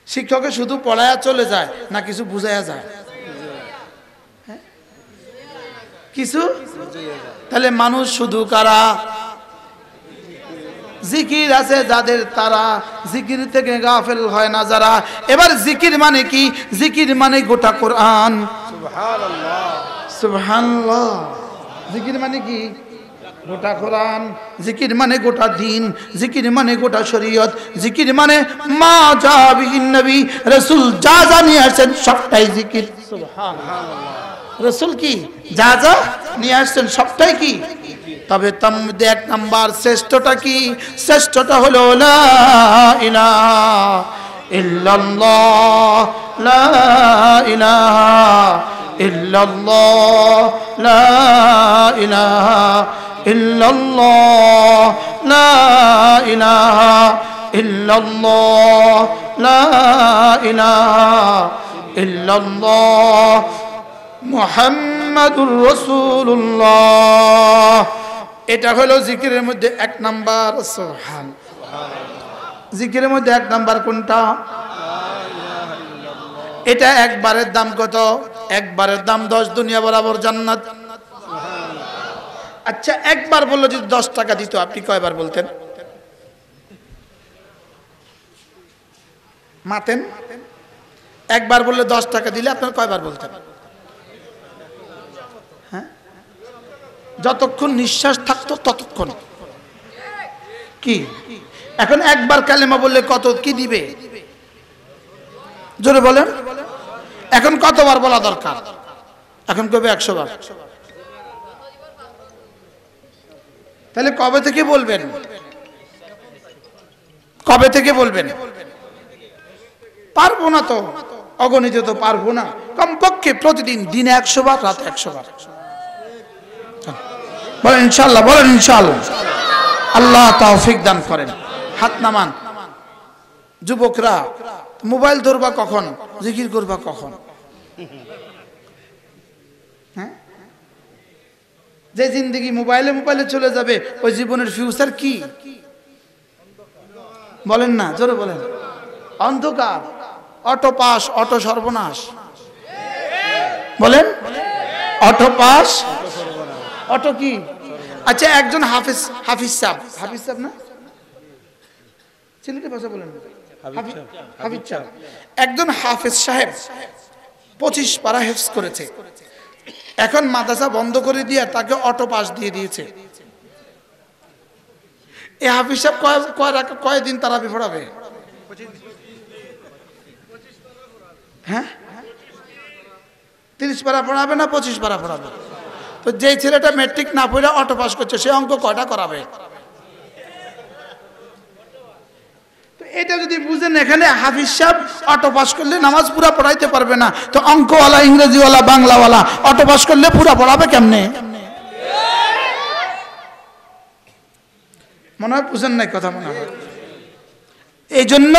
শিক্ষকে শুধু পড়ায়া চলে যায় না কিছু বুঝায়া যায়? কিছু। তাহলে মানুষ শুধু কারা? জিকির আছে যাদের তারা, জিকির থেকে গাফেল হয় না যারা। এবার জিকির মানে কি? জিকির মানে গোটা কোরআন। সুবহানাল্লাহ সুবহানাল্লাহ। জিকির মানে কি? গোটা কোরআন। জিকির মানে গোটা দিন, জিকির মানে গোটা শরীয়ত, জিকির মানে মা জাবিহিন নবী রাসূল যা যা নিয়ে আসেন সবটাই জিকির। সুবহানাল্লাহ। রাসূল কি যা যা নিয়ে আসেন সবটাই কি? তবে তার মধ্যে এক নাম্বার শ্রেষ্ঠটা কি? শ্রেষ্ঠটা হলো লা ইলাহা ইল্লাল্লাহ, লা ইলাহা ইল্লাল্লাহ, লা ইলাহা ইল্লাল্লাহ, লা ইলাহা ইল্লাল্লাহ, লা ইলাহা ইল্লাল্লাহ মুহাম্মাদুর রাসূলুল্লাহ। এটা হলো জিকিরের মধ্যে এক নাম্বার। সুবহানাল্লাহ। জিকিরের মধ্যে এক নাম্বার কোনটা? এটা একবারের দাম কত? একবারের দাম 10 দুনিয়া বরাবর জান্নাত। আচ্ছা একবার বললো যদি 10 টাকা দিত, আপনি কয়বার বলতেন? মাতেন। একবার বললে 10 টাকা দিলে আপনার কয়বার বলতেন? হ্যাঁ, যতক্ষণ নিঃশ্বাস থাকতো ততক্ষণ। কি এখন একবার কালেমা বললে কত কি দিবে? জোরে বলেন। এখন কতবার বলা দরকার? এখন কবে? 100 বার। তাহলে কবে থেকে বলবেন? কবে থেকে বলবেন? পারবো না তো, অগণিত তো পারবো না। কমপক্ষে প্রতিদিন দিনে 100 বার, রাতে 100 বার বলেন ইনশাআল্লাহ। বলেন ইনশাআল্লাহ। আল্লাহ তৌফিক দান করেন। হাত নামান। যুবকরা মোবাইল ধরবা কখন? জিকির করবা কখন? হ্যাঁ, যে জিন্দেগি মোবাইলে মোবাইলে চলে যাবে ওই জীবনের ফিউচার কি? বলেন না, জোরে বলেন। অন্ধকার, অটো পাস, অটো সর্বনাশ। বলেন অটো পাস, অটো কি? আচ্ছা একজন হাফিজ, হাফিজ সাহেব না, সিলেটের ভাষা বলেন, হাফিজ সাহেব। একজন হাফিজ সাহেব 25 পারা হেফজ করেছে। এখন মাদ্রাসা বন্ধ করে দিয়ে তাকে অটো পাস দিয়ে দিয়েছে। এই হাফিজ সাহেব কয়দিন তারাবি পড়াবে? হ্যাঁ, 30 পারা পড়াবে না 25 পারা পড়াবে? তো যে ছেলেটা ম্যাট্রিক না পড়ে অটো পাস করছে সে অঙ্ক কয়টা করাবে? তো এটা যদি বুঝেন, এখানে হাফিজ সাহেব অটো পাস করলে নামাজ পুরা পড়াইতে পারবে না, তো অঙ্কওয়ালা, ইংরেজিওয়ালা, বাংলাওয়ালা অটো পাস করলে পুরা পড়াবে কেমনে? মনে হয় বুঝেন নাই কথা, মনে হয়। এই জন্য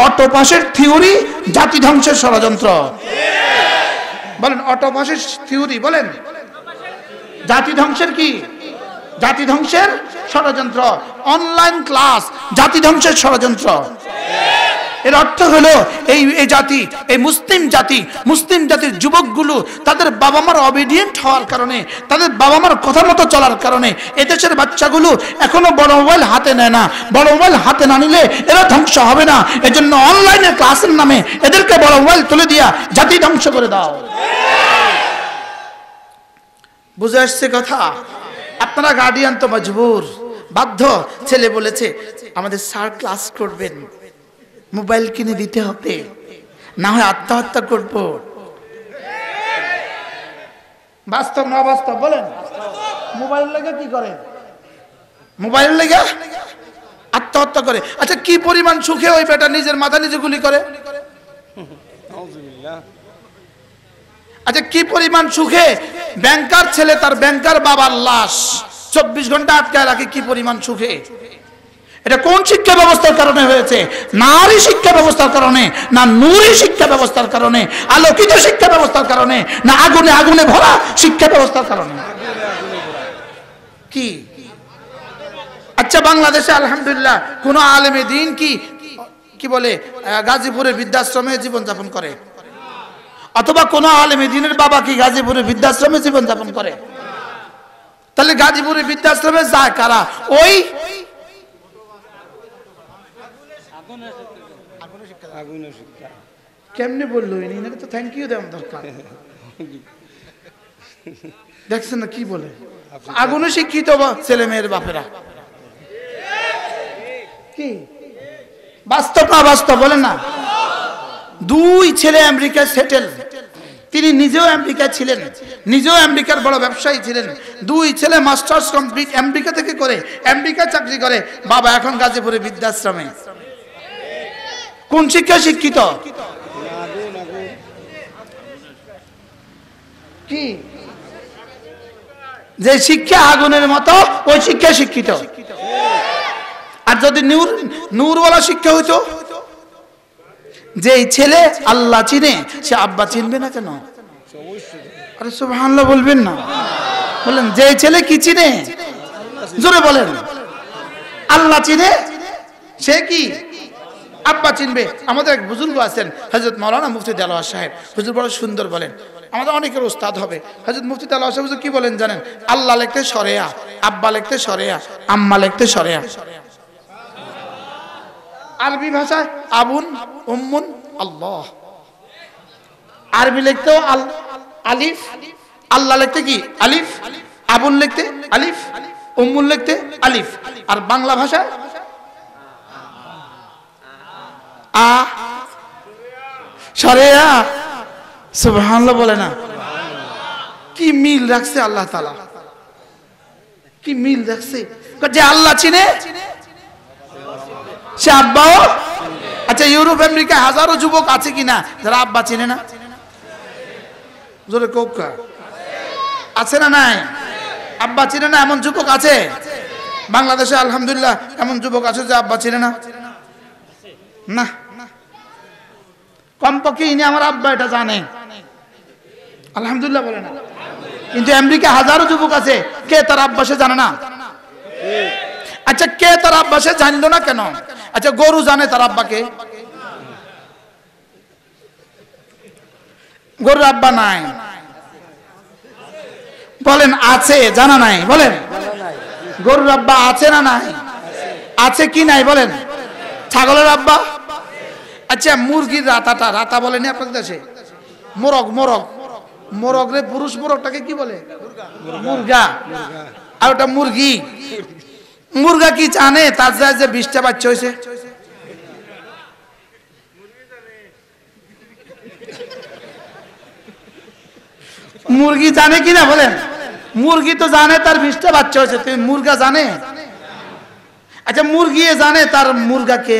অটো পাসের থিওরি জাতি ধ্বংসের ষড়যন্ত্র। বলেন অটো পাসের থিওরি, বলেন জাতি ধ্বংসের কি? জাতি ধ্বংসের ষড়যন্ত্র। অনলাইন ক্লাস জাতি ধ্বংসের ষড়যন্ত্র। এর অর্থ হলো এই জাতি, এই মুসলিম জাতির যুবকগুলো তাদের বাবা মার অবিডিয়েন্ট হওয়ার কারণে, তাদের বাবা মার কথা মতো চলার কারণে এদেশের বাচ্চাগুলো এখনো বড় মোবাইল হাতে নেয় না। বড় মোবাইল হাতে না নিলে এরা ধ্বংস হবে না। এজন্য অনলাইনে ক্লাসের নামে এদেরকে বড় মোবাইল তুলে দিয়া জাতি ধ্বংস করে দাও। বুঝে আসছে কথা? আপনারা গার্ডিয়ান তো মজবুর, বাধ্য। ছেলে বলেছে আমাদের স্যার ক্লাস করবেন, মোবাইল কিনে দিতে হবে, না হয় আত্মহত্যা করব। বাস্তব না বাস্তব বলেন? মোবাইল লেগে কি করে? মোবাইল লেগে আত্মহত্যা করে। আচ্ছা কি পরিমাণ সুখে ওই বেটা নিজের মাথা নিজে গুলি করে? আচ্ছা কি পরিমাণ সুখে ব্যাংকার ছেলে তার ব্যাংকার বাবার লাশ 24 ঘন্টা আটকায় রাখে, কি পরিমাণ সুখে। এটা কোন শিক্ষা ব্যবস্থার কারণে হয়েছে? নারী শিক্ষা ব্যবস্থার কারণে, না নূরি শিক্ষা ব্যবস্থার কারণে, আলোকিত শিক্ষা ব্যবস্থার কারণে, না আগুনে আগুনে ভরা শিক্ষা ব্যবস্থার কারণে? কি? আচ্ছা বাংলাদেশে আলহামদুলিল্লাহ কোন আলেমে দ্বীন কি বলে গাজীপুরের বৃদ্ধাশ্রমে জীবনযাপন করে? অথবা কোন আলেমে দ্বীনের বাবা কি গাজীপুরের বৃদ্ধাশ্রমে জীবনযাপন করে? তাহলে গাজীপুরের বৃদ্ধাশ্রমে যায় কারা? ওই কেমনে বললো ইনি তো থ্যাংক ইউ দেওয়া দরকার। দেখছেন না কি বলে? আগুনে শিক্ষিত ছেলে মেয়ের বাপেরা। কি বাস্তব না বাস্তব বলেন না? দুই ছেলে আমেরিকায় সেটেল, তিনি নিজেও আমেরিকায় ছিলেন, নিজেও আমেরিকার বড় ব্যবসায়ী ছিলেন। দুই ছেলে মাস্টার্স কমপ্লিট আমেরিকা থেকে করে, আমেরিকায় চাকরি করে। বাবা এখন গাজীপুরে বৃদ্ধাশ্রমে। কোন শিক্ষা শিক্ষিত? কি যে শিক্ষা আগুনের মতো ওই শিক্ষা শিক্ষিত। আর যদি নূরওয়ালা শিক্ষা হইতো, যে ছেলে আল্লাহ চিনে সে আব্বা চিনবে না কেন? আরে সুবহানাল্লাহ বলবেন না? বলেন যে ছেলে কি চিনে? জোরে বলেন। আল্লাহ চিনে, সে কি আব্বা চিনবে। আমাদের এক বুজুর্গ আছেন হযরত মাওলানা মুফতি দেলোয়ার সাহেব, হুজুর বড় সুন্দর বলেন, আমাদের অনেকের উস্তাদ হবে। হযরত মুফতি দেলোয়ার সাহেব হুজুর কি বলেন জানেন? আল্লাহ লিখতে সরেয়া, আব্বা লিখতে সরেয়া, আম্মা লিখতে সরেয়া। আরবি ভাষায় আবুন উম্মুন আল্লাহ, আরবি লিখতেও আলিফ, আল্লাহ লিখতে কি আলিফ, আবুন লিখতে আলিফ, উম্মুন লিখতে আলিফ। আর বাংলা ভাষায় আ সরেয়া। সুবহানাল্লাহ বলে না? কি মিল রাখছে আল্লাহ তাআলা, কি মিল রাখছে। যে আল্লাহ চিনে সে আব্বাও। আচ্ছা ইউরোপ আমেরিকায় হাজারো যুবক আছে কিনা যারা আব্বা চিনে না? জোরে কোকা আছে না নাই? আব্বা চিনে না এমন যুবক আছে বাংলাদেশে? আলহামদুলিল্লাহ এমন যুবক আছে যে আব্বা চিনে না? না, কমপক্ষে ইনি আমার আব্বা এটা জানে, আলহামদুলিল্লাহ বলে না। কিন্তু আমেরিকা হাজারো যুবক আছে, কে তার আব্বা সে জানে না। আচ্ছা কে তার আব্বা সে জানলো না কেন? আচ্ছা গরু জানে তার আব্বাকে? গরুর আব্বা নাই বলেন? আছে জানা নাই বলেন? গরুর আব্বা আছে না নাই? আছে কি নাই বলেন? ছাগলের আব্বা? আচ্ছা মুরগির রাতাটা, রাতা বলেনি আপনাদের দেশে? মোরগ, মোরগ, মোরগ রে পুরুষ মোরগটাকে কি বলে? মুরগা। আর ওটা মুরগি। মুরগা কি জানে তার যে 20টা বাচ্চা হয়েছে? মুরগি জানে কিনা বলেন? মুরগি তো জানে তার 20টা বাচ্চা হয়েছে, তুমি মুরগা জানে? আচ্ছা মুরগি জানে তার মুরগাকে,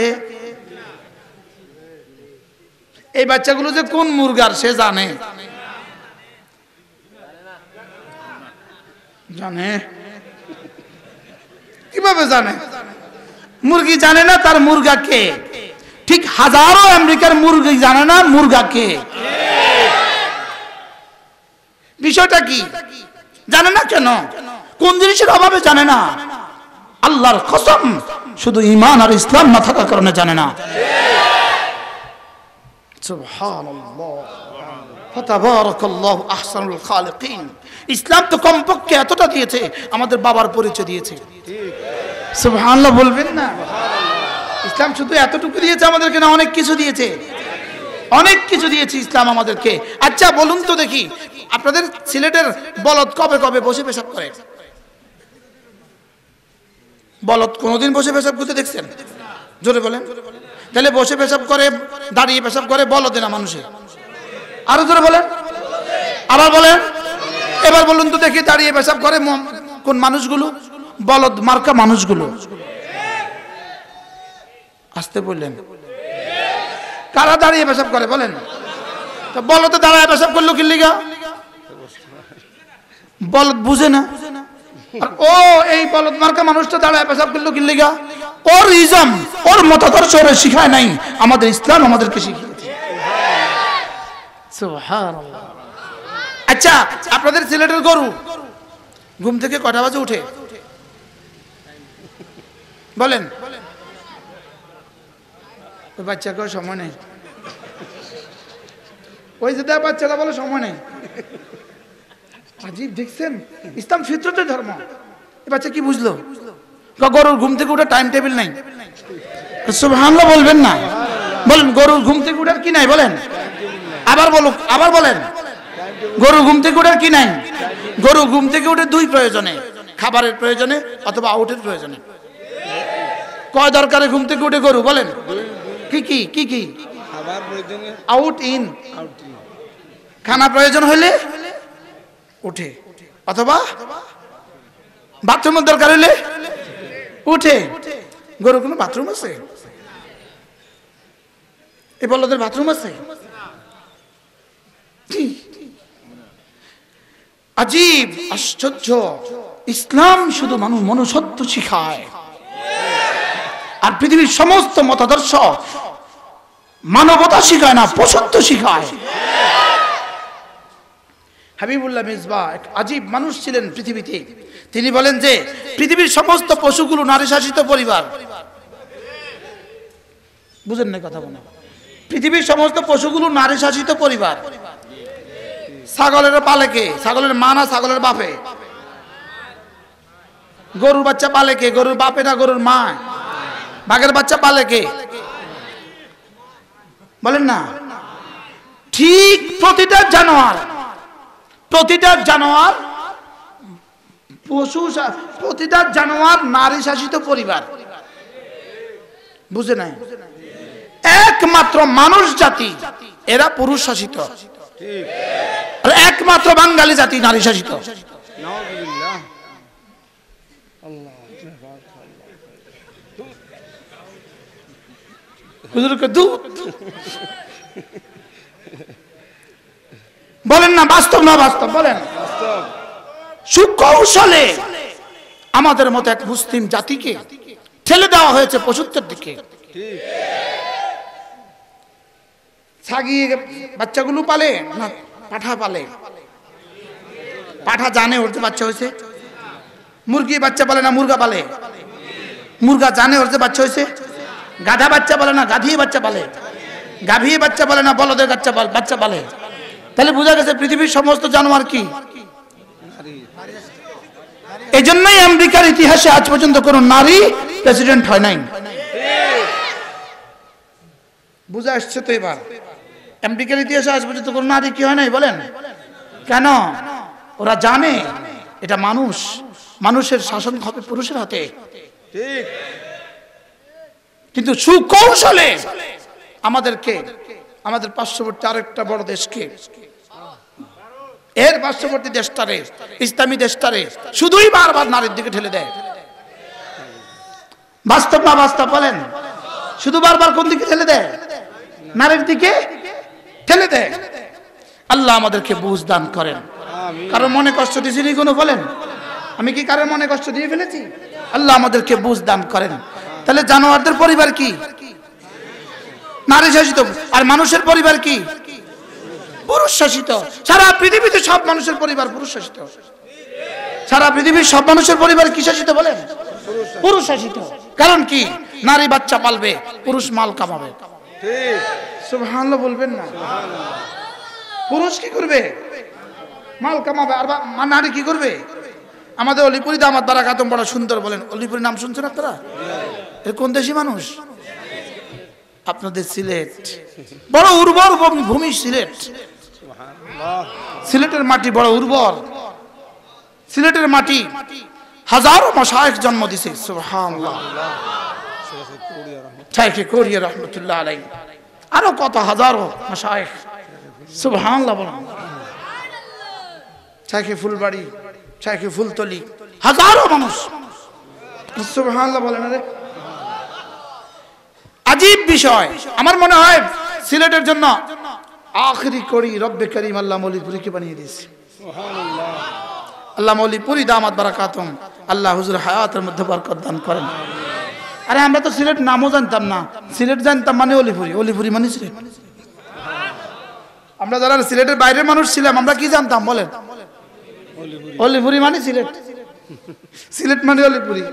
এই বাচ্চাগুলো যে কোন মুরগার সে জানে? জানে কিভাবে জানে? মুরগি জানে না তার মুরগাকে, ঠিক হাজারো আমেরিকার মুরগি জানে না মুরগাকে। বিষয়টা কি জানে না কেন? কোন জিনিসের অভাবে জানে না? আল্লাহর কসম শুধু ঈমান আর ইসলাম না থাকার কারণে জানে না। সুবহানাল্লাহ, ফাতাবারাকাল্লাহু আহসানুল খালিকিন। ইসলাম তো কমপক্ষে এতটা দিয়েছে, আমাদের বাবার পরিচয় দিয়েছে। সুবহানাল্লাহ বলবেন না? ইসলাম শুধু এতটুকু দিয়েছে আমাদেরকে না, অনেক কিছু দিয়েছে, অনেক কিছু দিয়েছে ইসলাম আমাদেরকে। আচ্ছা বলুন তো দেখি, আপনাদের সিলেটের বলদ কবে কবে বসে পেশাব করে? বলদ কোনোদিন বসে পেশাব করতে দেখছেন? জোরে বলেন। তাহলে বসে পেশাব করে, দাঁড়িয়ে পেশাব করে বলদে না মানুষের? আরো জোরে বলেন, আবার বলেন। এবার বলুন তো দেখি, দাঁড়িয়ে পেশাব করে কোন মানুষগুলো? বলদ মার্কা মানুষগুলো। আসতে বললেন, কারা দাঁড়িয়ে পেশাব করে বলেন? তো বলদ দাঁড়ায় পেশাব করলো কি লিগা? বলদ বুঝে না। আর ও এই বলদ মার্কা মানুষটা দাঁড়ায় পেশাব করলো কি লিগা? ওর ইজম, ওর মতাদর্শ ওরে শিখায় নাই, আমাদের ইসলাম আমাদেরকে শিখিয়েছে। সুবহানাল্লাহ। আচ্ছা, আপনাদের সিলেটের গরু ঘুম থেকে কটা বাজে উঠে বলেন? ওই বাচ্চাকে সময় নেই, ওই যে বাচ্চারা বলে সময় নেই। আজীব দেখছেন, ইসলাম ফিতরতের ধর্ম। এই বাচ্চা কি বুঝলো? গরুর ঘুম থেকে উঠে টাইম টেবিল নাই। সুবহানাল্লাহ বলবেন না? বলেন, গরুর ঘুম থেকে উঠার কি নাই বলেন? আবার বলুক, আবার বলেন। গরুর ঘুম থেকে উঠার কি নাই? গরু ঘুম থেকে উঠে দুই প্রয়োজনে, খাবারের প্রয়োজনে অথবা আউটের প্রয়োজনে। কয় দরকারে ঘুম থেকে উঠে গরু বলেন? কি কি কি কি? খাবার প্রয়োজনে, আউট ইন। খানা প্রয়োজন হলে উঠে, অথবা বাথরুমের দরকার হলে উঠে। গরু কোনো বাথরুম আছে? এই বলদের বাথরুম আছে? আজীব, আশ্চর্য। ইসলাম শুধু মনুষ্যত্ব শিখায়, আর পৃথিবীর সমস্ত মতাদর্শ মানবতা শিখায় না, পশুত্ব শিখায়। হাবিবুল্লাহ মিসবাহ এক আজীব মানুষ ছিলেন পৃথিবীতে। তিনি বলেন যে পৃথিবীর সমস্ত পশুগুলো নারী শাসিত পরিবার। বুঝেন না কথা বলে? পৃথিবীর সমস্ত পশুগুলো নারী শাসিত পরিবার। ছাগলের পালে কে? ছাগলের মা না ছাগলের বাপে? গরুর বাচ্চা পালে কে? গরুর বাপে না গরুর মা? বাঘের বাচ্চা পালে কে বলেন না? ঠিক প্রতিটা জানোয়ার, প্রতিটা জানোয়ার পশু, প্রতিটা জানোয়ার নারী শাসিত পরিবার। বুঝে নাই? একমাত্র মানুষ জাতি এরা পুরুষ শাসিত, আর একমাত্র বাঙালি জাতি নারী শাসিত। নাউযুবিল্লাহ। আল্লাহ হুজুরকে দুধ বলেন না? বাস্তব না বাস্তব বলেন? সুকৌশলে আমাদের মতো এক মুসলিম জাতিকে ঠেলে দেওয়া হয়েছে পশুত্বের দিকে। ছাগি বাচ্চাগুলো পালে না পাঠা পালে? পাঠা জানে ওর যে বাচ্চা হয়েছে। মুরগি বাচ্চা পালে না মুরগা পালে? মুরগা জানে ওর যে বাচ্চা হয়েছে। গাধা বাচ্চা পালে না গাধী বাচ্চা পালে? গাভী বাচ্চা পালে না বলদের বাচ্চা পালে? তাহলে বোঝা গেছে পৃথিবীর সমস্ত জানোয়ার কি? এই জন্যই আমেরিকার ইতিহাসে আজ পর্যন্ত কোন নারী প্রেসিডেন্ট হয় নাই। বুঝা আসছে তো? এবার আমেরিকার ইতিহাসে আজ পর্যন্ত কোন নারী কি হয় নাই বলেন? কেন? ওরা জানে এটা মানুষ, মানুষের শাসন হবে পুরুষের হাতে। ঠিক। কিন্তু সুকৌশলে আমাদেরকে, আমাদের পার্শ্ববর্তী আরেকটা বড় দেশকে, এর পার্শ্ববর্তী দেশটারে, ইসলামী দেশটারে শুধুই বারবার নারীর দিকে ঠেলে দেয়। বাস্তব না বাস্তব বলেন? শুধু বারবার কোন দিকে ঠেলে দেয়? নারীর দিকে ঠেলে দেয়। আল্লাহ আমাদেরকে বুঝ দান করেন। কারো মনে কষ্ট দিয়েছি কোনো বলেন? আমি কি কারোর মনে কষ্ট দিয়ে ফেলেছি? আল্লাহ আমাদেরকে বুঝ দান করেন। তাহলে জানোয়ারদের পরিবার কি? নারী শাসিত। আর মানুষের পরিবার কি? পুরুষ শাসিত। সারা পৃথিবীতে সব মানুষের পরিবার পুরুষ শাসিত। সারা পৃথিবীর সব মানুষের পরিবার কি শাসিত বলেন? পুরুষ শাসিত। কারণ কি? নারী বাচ্চা পালবে, পুরুষ মাল কামাবে। ঠিক। সুবহানাল্লাহ বলবেন না? পুরুষ কি করবে? মাল কামাবে। আর নারী কি করবে? আমাদের অলিপুরি দামাত বারাকাতুম বড় সুন্দর বলেন। অলিপুরি নাম শুনছেন আপনারা? এর কোন দেশি মানুষ? আপনাদের সিলেট। বড় উর্বর ভূমি সিলেট। সিলেটের মাটি বড় উর্বর। সিলেটের মাটি হাজারো মাশায়েখ জন্ম দিছে সুবহানাল্লাহ। শাইখে কোরিয়া রহমাতুল্লাহ আলাইহি, আরো কত হাজারো মাশায়েখ সুবহানাল্লাহ বলেন। শাইখে ফুলবাড়ি, শাইখে ফুলতলি, হাজারো মানুষ সুবহানাল্লাহ বলেন। আরে আজীব বিষয়, আমার মনে হয় সিলেটের জন্য আখরি করি রব্বে করিম আল্লাহ মৌলিপুরীকে বানিয়ে দিয়েছে সুবহানাল্লাহ। আল্লাহ মৌলিপুরী দামাত বারাকাতুম, আল্লাহ হুজুর হায়াতের মধ্যে বরকত দান করেন। আরে আমরা তো সিলেট নামও জানতাম না, সিলেট জানতাম মানে অলিপুরি, অলিপুরি মানে সিলেট। আমরা যারা সিলেটের বাইরের মানুষ ছিলাম আমরা কি জানতাম বলেন? অলিপুরি মানে সিলেট, সিলেট মানে অলিপুরি।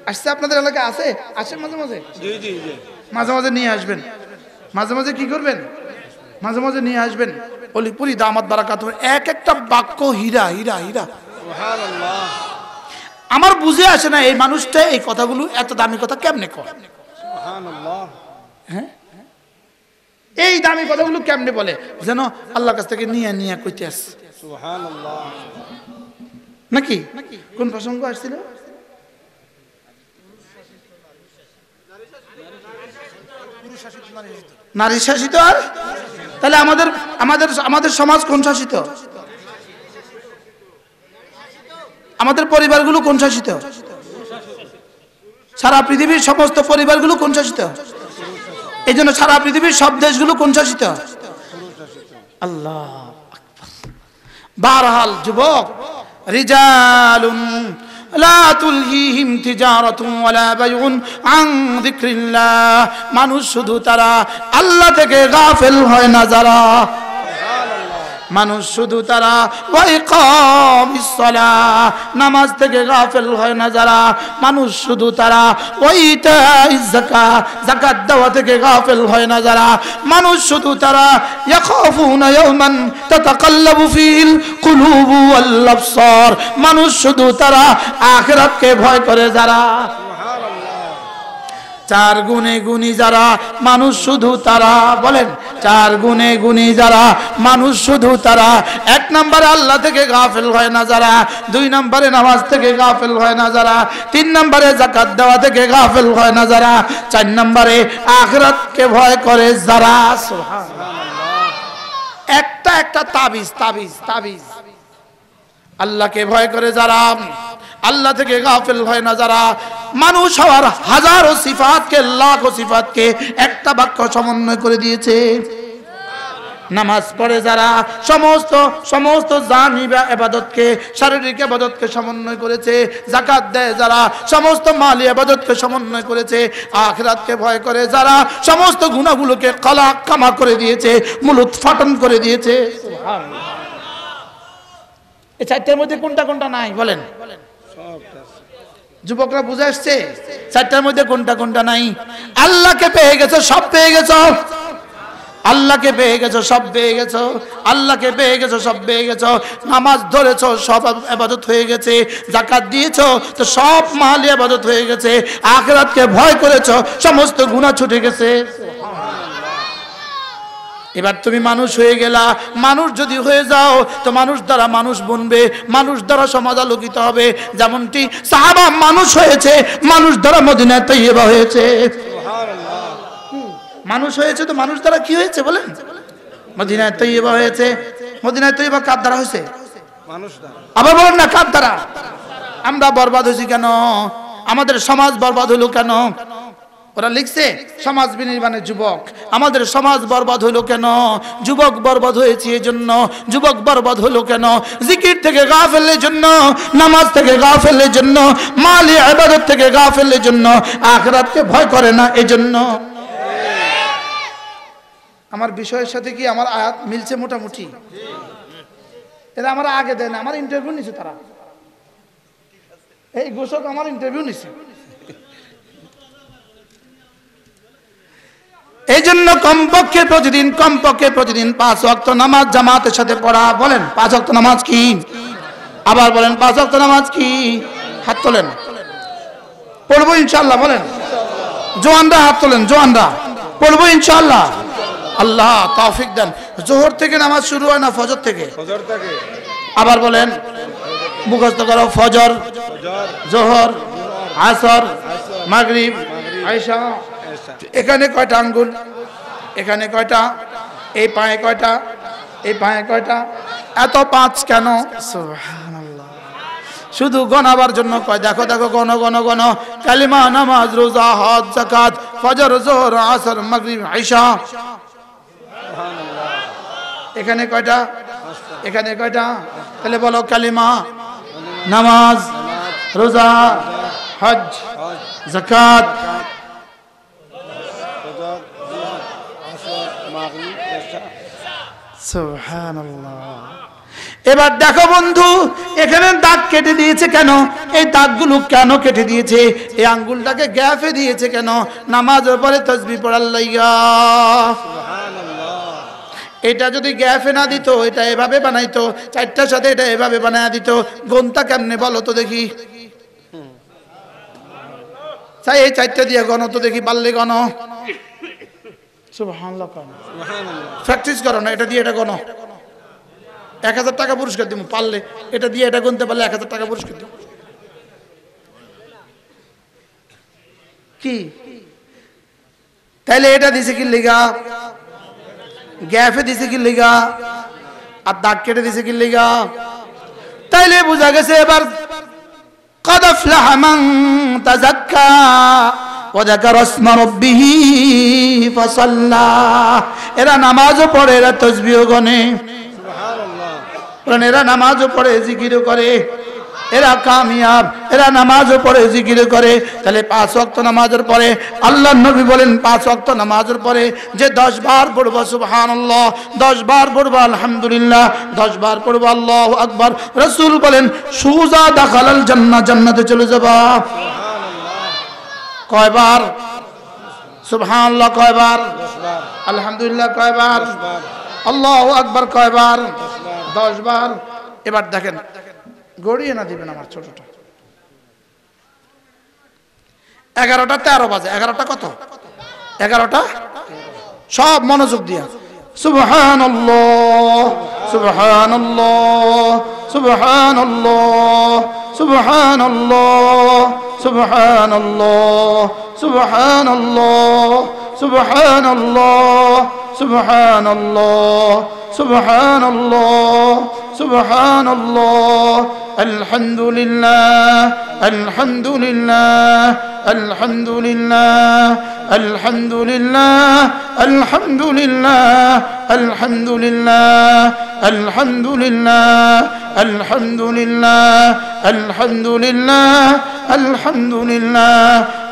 আসছে আপনাদের এলাকায় আছে? আসেন মাঝে মাঝে, মাঝে মাঝে নিয়ে আসবেন, মাঝে মাঝে কি করবেন, মাঝে মাঝে নিয়ে আসবেন। অলিপুরি দামাত বারাকাতুম, এক একটা বাক্য হীরা হীরা হীরা সুবহানাল্লাহ। আমার বুঝে আসে না এই মানুষটা এই কথাগুলো এত দামি কথা কেমনে কয় সুবহানাল্লাহ। হ্যাঁ, এই দামি কথাগুলো কেমনে বলে যেন আল্লাহর কাছ থেকে নিয়ে নিয়ে কইতে আসছে সুবহানাল্লাহ। নাকি কোন প্রসঙ্গ আসছিল? নারী শাসিত। আর তাহলে আমাদের আমাদের আমাদের সমাজ কোন শাসিত? আমাদের পরিবারগুলো কোন শাসিত? সারা পৃথিবীর সমস্ত পরিবারগুলো কোন শাসিত? এই জন্য সারা পৃথিবীর সব দেশগুলো কোন শাসিত? আল্লাহ আকবার। বারহাল যুবক, রিজালুন লা তুলহিহিম তিজারাতুন ওয়ালা বাইউন আন যিকরিল্লাহ, মানুষ শুধু তারা আল্লাহ থেকে গাফিল হয় না যারা, মানুষ শুধু তারা ওয়াইকামিস সালাহ, নামাজ থেকে গাফিল হয় না যারা, মানুষ শুধু তারা ওয়াইতাইজ যাকাত, যাকাত দেওয়া থেকে গাফিল হয় না যারা, মানুষ শুধু তারা ইয়াখাফুনা ইয়াওমান তাতাকাল্লাবু ফিহিল কুলুবু ওয়াল আবসার, মানুষ শুধু তারা আখিরাতকে ভয় করে যারা, চার গুণে গুণী যারা, মানুষ শুধু তারা, বলেন চার গুণে গুণী যারা, মানুষ শুধু তারা। এক নম্বরে আল্লাহ থেকে গাফিল হয় না যারা, দুই নম্বরে নামাজ থেকে গাফিল হয় না যারা, তিন নম্বরে যাকাত দেওয়া থেকে গাফিল হয় না যারা, চার নম্বরে আখিরাতকে ভয় করে যারা সুবহানাল্লাহ। একটা একটা তাবিজ তাবিজ তাবিজ, আল্লাহকে ভয় করে যারা, আল্লাহ থেকে গাফিল হয় না যারা, মানুষ হওয়ার হাজারো সিফাতকে লাখো সিফাতকে একটা বাক্য সমন্বয় করে দিয়েছে। নামাজ পড়ে যারা সমস্ত সমস্ত জানি ইবাদতকে, শারীরিক ইবাদতকে সমন্বয় করেছে, যাকাত দেয় যারা সমস্ত মালি ইবাদতকে সমন্বয় করেছে, আখিরাতকে ভয় করে যারা সমস্ত গুনাহগুলোকে কলা কামা করে দিয়েছে, মুলুত ফাটন করে দিয়েছে সুবহানাল্লাহ। এই চারটার মধ্যে কোনটা কোনটা নাই বলেন? যুবকরা বুঝে আসছে চারটার মধ্যে কোনটা কোনটা নাই? আল্লাহকে পেয়ে গেছো সব পেয়ে গেছো, আল্লাহকে পেয়ে গেছো সব পেয়ে গেছো, আল্লাহকে পেয়ে গেছো সব পেয়ে গেছো। নামাজ ধরেছো সব ইবাদত হয়ে গেছে, যাকাত দিয়েছো তো সব মালি ইবাদত হয়ে গেছে, আখিরাতকে ভয় করেছো সমস্ত গুনাহ ছুটে গেছে। এবার তুমি মানুষ হয়ে গেলা, মানুষ যদি হয়ে যাও তো মানুষ দ্বারা মানুষ বনবে, মানুষ দ্বারা সমাজ আলোকিত হবে। যেমনটি সাহাবা মানুষ হয়েছে, মানুষ দ্বারা মদিনা তৈয়বা হয়েছে সুবহানাল্লাহ। মানুষ হয়েছে তো মানুষ দ্বারা কি হয়েছে বলেন? মদিনা তৈয়বা হয়েছে। মদিনা তৈয়বা কার দ্বারা হয়েছে? মানুষ দ্বারা। আবার বলেন না কার দ্বারা? আমরা বরবাদ হয়েছি কেন? আমাদের সমাজ বরবাদ হলো কেন? ওরা লিখছে সমাজ বিনির্মাণের যুবক, আমাদের সমাজ বরবাদ হলো কেন? যুবক বরবাদ হয়েছে এই জন্য। যুবক বরবাদ হলো কেন? জিকির থেকে গাফিলের জন্য, নামাজ থেকে গাফিলের জন্য, মালি ইবাদত থেকে গাফিলের জন্য, আখিরাতকে ভয় করে না এজন্য। আমার বিষয়ের সাথে কি আমার আয়াত মিলছে মোটামুটি? এরা আমার আগে দেন, আমার ইন্টারভিউ নিছে তারা, এই ঘোষক আমার ইন্টারভিউ নিছে। এই জন্য কমপক্ষে প্রতিদিন 5 ওয়াক্ত নামাজ জামাতের সাথে পড়া। বলেন 5 ওয়াক্ত নামাজ কি? আবার বলেন 5 ওয়াক্ত নামাজ কি? হাত তোলেন, পড়বো ইনশাআল্লাহ। বলেন জোয়ানরা হাত তোলেন, জোয়ানরা পড়বো ইনশাআল্লাহ। আল্লাহ তৌফিক দেন। জোহর থেকে নামাজ শুরু হয় না ফজর থেকে? ফজর থেকে। আবার বলেন মুখস্থ করো ফজর, জোহর, আসর, মাগরিব, আয়েশা। এখানে কয়টা আঙ্গুল? এখানে কয়টা? এই পায়ে কয়টা? এই পায়ে কয়টা? এত পাঁচ কেন? সুবহানাল্লাহ। শুধু গণাবার জন্য কয়। দেখো দেখো, গণ গণ গণ। কালিমা, নামাজ, রোজা, হজ, যাকাত, ফজর, যোহর, আসর, মাগরিব, আয়েশা। এখানে কয়টা? এখানে কয়টা? তাহলে বলো, কালিমা, নামাজ, রোজা, হজ, যাকাত। সুবহানাল্লাহ। এবার দেখো বন্ধু, এখানে দাগ কেটে দিয়েছে কেন? এই দাগগুলো কেন কেটে দিয়েছে? এই আঙ্গুলটাকে গ্যাফে দিয়েছে কেন? নামাজের পরে তাসবিহ পড়ার লাইগা। এটা যদি গ্যাফে না দিত, এটা এভাবে বানাইতো, চারটার সাথে এটা এভাবে বানায় দিত, গণতা কেমনে বলো তো দেখি? তাই এই চারটা দিয়ে গণ তো দেখি, পারলে গণ। সুবহানাল্লাহ। প্র্যাকটিস করো না, এটা দিয়ে এটা গণ। 1000 টাকা পুরস্কার দিব পারলে, এটা দিয়ে এটা গুনতে পারলে 1000 টাকা পুরস্কার দিব। কি তাইলে এটা দিছে কি লিগা? গ্যাফে দিছে কি লিগা? আর দাগ কেটে দিছে কি লিগা? তাইলে বোঝা গেছে এবার, قد أفلح من تزكى وذكر اسم ربه فصلى। এরা নামাজও পড়ে, এরা তাসবিহ গনে, এরা নামাজও পড়ে, জিকিরও করে, এরা কামিয়াব। এরা নামাজও পড়ে, জিকিরও করে। তাহলে 5 ওয়াক্ত নামাজের পরে আল্লাহর নবী বলেন, 5 ওয়াক্ত নামাজের পরে যে 10 বার পড়বো সুবহানাল্লাহ, 10 বার পড়বো আলহামদুলিল্লাহ, 10 বার পড়বো আল্লাহু আকবার, রাসূল বলেন সুজা দাখালাল জান্নাহ, জান্নাতে চলে যাবা। কয়বার সুবহানাল্লাহ? কয়বার আলহামদুলিল্লাহ? কয়বার আল্লাহু আকবার? কয়বার? 10 বার। এবার দেখেন, গড়িয়ে না দিবেন আমার ছোটটা। 11টা 13 বাজে। 11টা কত? 11টা সব মনোযোগ দিয়া। সুবহানাল্লাহ, সুবহানাল্লাহ, সুবহানাল্লাহ, সুবহানাল্লাহ, সুবহানাল্লাহ, সুবহানাল্লাহ, সুবহানাল্লাহ, সুবহানাল্লাহ, সুবহানাল্লাহ, সুবহানাল্লাহ। আলহামদুলিল্লাহ, আলহামদুলিল্লাহ, আলহামদুলিল্লাহ, আলহামদুলিল্লাহ, আলহামদুলিল্লাহ, আলহামদুলিল্লাহ, আলহামদুলিল্লাহ, আলহামদুলিল্লাহ, আলহামদুলিল্লাহ, আলহামদুলিল্লাহ।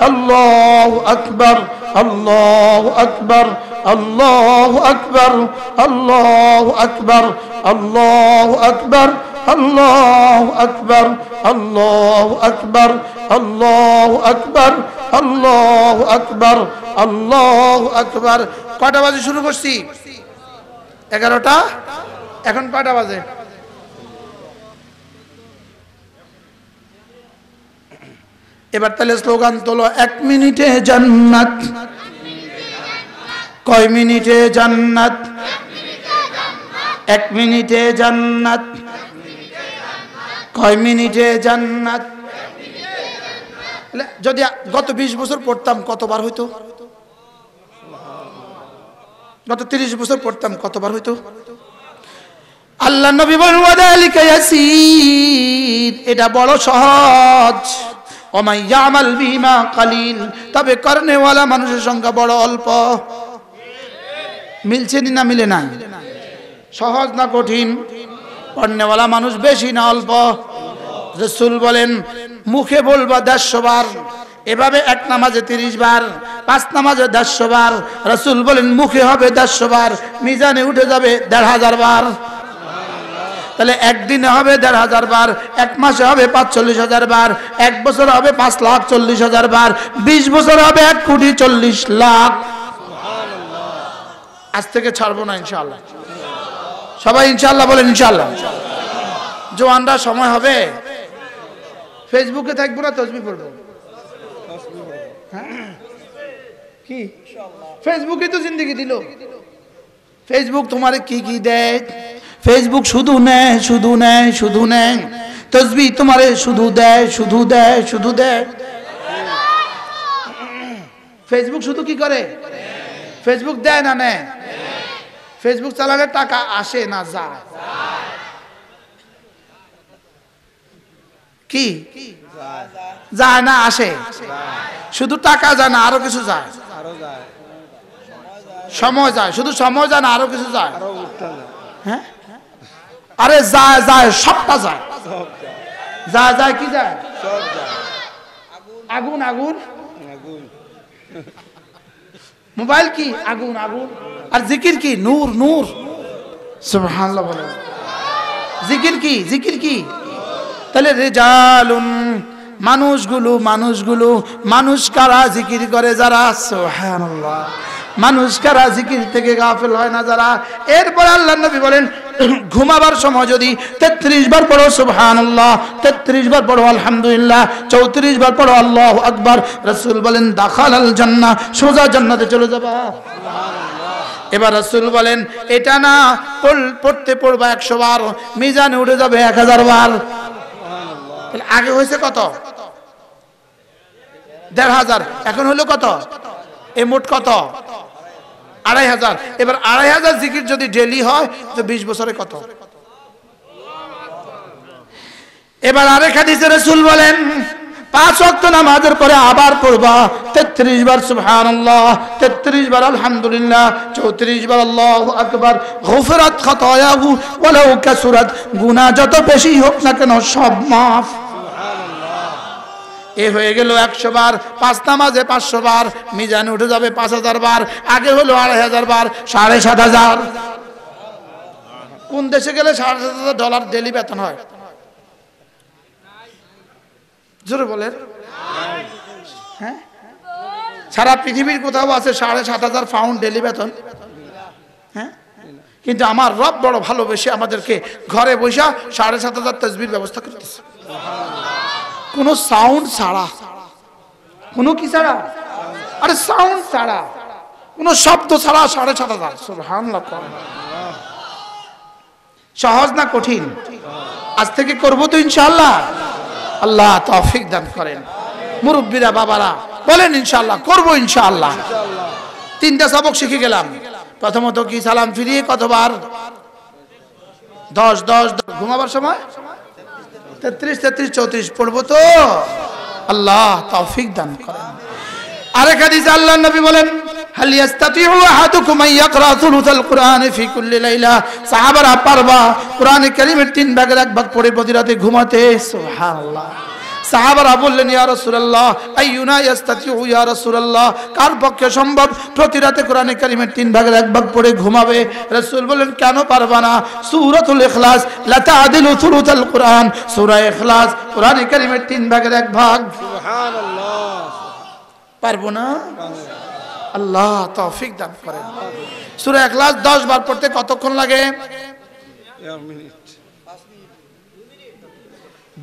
আল্লাহু আকবার, আল্লাহু আকবার, আল্লাহু আকবার, আল্লাহু আকবার, আল্লাহু আকবার, আল্লাহু আকবার, আল্লাহু আকবার, আল্লাহু আকবার, আল্লাহু আকবার, আল্লাহু আকবার। কয়টা বাজে শুরু করছি? 11টা। এখন কয়টা বাজে? এবার তাহলে স্লোগান তোলো, 1 মিনিটে জান্নাত। কয় মিনিটে জান্নাত? 1 মিনিটে জান্নাত। কয় মিনিটে জান্নাত? যদি গত 20 বছর পড়তাম কতবার হইতো? গত 30 বছর পড়তাম কতবার হইতো? আল্লাহ নবী বলেন, ওয়াদালিকা ইয়াসির, এটা বড় সহজ। ওমাই ইয়ামাল বিমা কালিল, তবে করনেওয়ালা মানুষের সংখ্যা বড় অল্প। মিলছে না মিলে না? সহজ না কঠিন? করনেওয়ালা মানুষ বেশি না অল্প? রাসূল বলেন মুখে বলবা 150 বার, এভাবে 1 নামাজে 30 বার, 5 নামাজে 150 বার। রাসূল বলেন মুখে হবে 150 বার, মিজানে উঠে যাবে 1500 বার। তাহলে একদিনে হবে 1500 বার, 1 মাসে হবে 45,000 বার, 1 বছর হবে 5,40,000 বার, 20 বছর হবে 1,40,00,000। আজ থেকে ছাড়বো না ইনশাআল্লাহ। সবাই ইনশাআল্লাহ বলেন, ইনশাআল্লাহ। জোয়ানরা সময় হবে ফেসবুকে থাকবো না তাসবিহ পড়বো? হ্যাঁ কি ফেসবুকে তো জিন্দগি দিল। ফেসবুক তোমারে কি কি দেয়? ফেসবুক শুধু নেয়, শুধু নেয়, শুধু নেয়। তসবিহ তোমারে শুধু দেয়, শুধু দেয়, শুধু দেয়। ফেসবুক শুধু কি করে? ফেসবুক দেয় না নেয়? ফেসবুক চালালে টাকা আসে না যায়? কি যায় না আসে? শুধু টাকা যায় না আরো কিছু যায়? আরো যায়, সময় যায়, শুধু সময় যায় না আরো কিছু যায়? আরো উঠতে যায়, হ্যাঁ, আরে যায় যায়, সবটা যায়। সব যায়, যায় যায়, কি যায়? সব যায়। আগুন আগুন, আগুন, মোবাইল কি? আগুন আগুন। আর জিকির কি? নূর নূর। সুবহানাল্লাহ বলেন। জিকির কি? জিকির কি? তাহলে রিজালুন, মানুষগুলো, মানুষগুলো, মানুষ কারা জিকির করে যারা, সুবহানাল্লাহ, মানুষ কারা জিকির থেকে গাফিল হয় না যারা। এরপর আল্লাহর নবী বলেন ঘুমাবার সময় যদি 33 বার পড়ো সুবহানাল্লাহ, 33 বার পড়ো আলহামদুলিল্লাহ, 34 বার পড়ো আল্লাহু আকবার, রাসূল বলেন দাখালাল জান্নাহ, সোজা জান্নাতে চলে যাবা। এবার রাসূল বলেন এটা না পড়তে পড়বা 100 বার, মিজানে উঠে যাবে 1000 বার। তাহলে আগে হয়েছে কত? 1500, এখন হলো কত? এই মোট কত? 2500। এবার 2500 জিকির যদি ডেইলি হয় তো 20 বছরে কত? এবার আরেক হাদিসে রাসূল বলেন 5 ওয়াক্ত নামাজের পরে আবার পড়বা 33 বার সুবহানাল্লাহ, 33 বার আলহামদুলিল্লাহ, 34 বার আল্লাহু আকবার, গুফরাত খাতায়াহু ওয়ালাউ কাসুরাত, গুনাহ যত বেশি হোক না কেন সব মাফ। এ হয়ে গেল 100 বার। 5 নামাজে 500 বার, মিজানে উঠে যাবে 5000 বার। আগে হলো 2500 বার, 7500। কোন দেশে গেলে $7500 ডেইলি বেতন হয়? জোরে বলেন। হ্যাঁ, সারা পৃথিবীর কোথাও আছে 7500 পাউন্ড ডেইলি বেতন? হ্যাঁ, কিন্তু আমার রব বড় ভালোবেসে আমাদেরকে ঘরে বসে 7500 তাসবিহর ব্যবস্থা করতেছে, কোনো সাউন্ড ছাড়া। কোনো কি ছাড়া? আরে সাউন্ড ছাড়া, কোনো শব্দ ছাড়া 7500। সুবহানাল্লাহ। সহজ না কঠিন? আজ থেকে করবো তো ইনশাআল্লাহ। আল্লাহ তৌফিক দান করেন। মুরব্বীরা, বাবারা বলেন ইনশাআল্লাহ করবো ইনশাআল্লাহ। 3টা সবক শিখে গেলাম। প্রথমত কি? সালাম ফিরিয়ে কতবার? 10 10 ঘুমাবার সময় 33 33 34 পড়বো তো? আল্লাহ তৌফিক দান করেন। আরেক হাদিসে আল্লাহর নবী বলেন হাল ইয়াস্তাতিউ আহাদুকুম আন ইয়াকরা থুলুসাল কুরআন ফি কুল্লি লাইলা, সাহাবারা পারবা কোরআনে কারীমের 3 ভাগের 1 ভাগ পড়ে প্রতি রাতে ঘুমাতে? সুবহানাল্লাহ। সাহাবারা বললেন ইয়া রাসূলুল্লাহ আইয়ুনা ইয়াস্তাতিউ ইয়া রাসূলুল্লাহ, কার পক্ষে সম্ভব প্রতি রাতে কোরআনে কারীমের 3 ভাগের 1 ভাগ পড়ে ঘুমাবে? রাসূল বললেন কেন পারবা না? সূরাতুল ইখলাস লা তা'দিলু থুলুসাল কুরআন, সূরা ইখলাস কোরআনে কারীমের 3 ভাগের 1 ভাগ। সুবহানাল্লাহ। পারবো না? আল্লাহ তৌফিক দান করেন। সূরা ইখলাস 10 বার পড়তে কতক্ষণ লাগে? 1 মিনিট,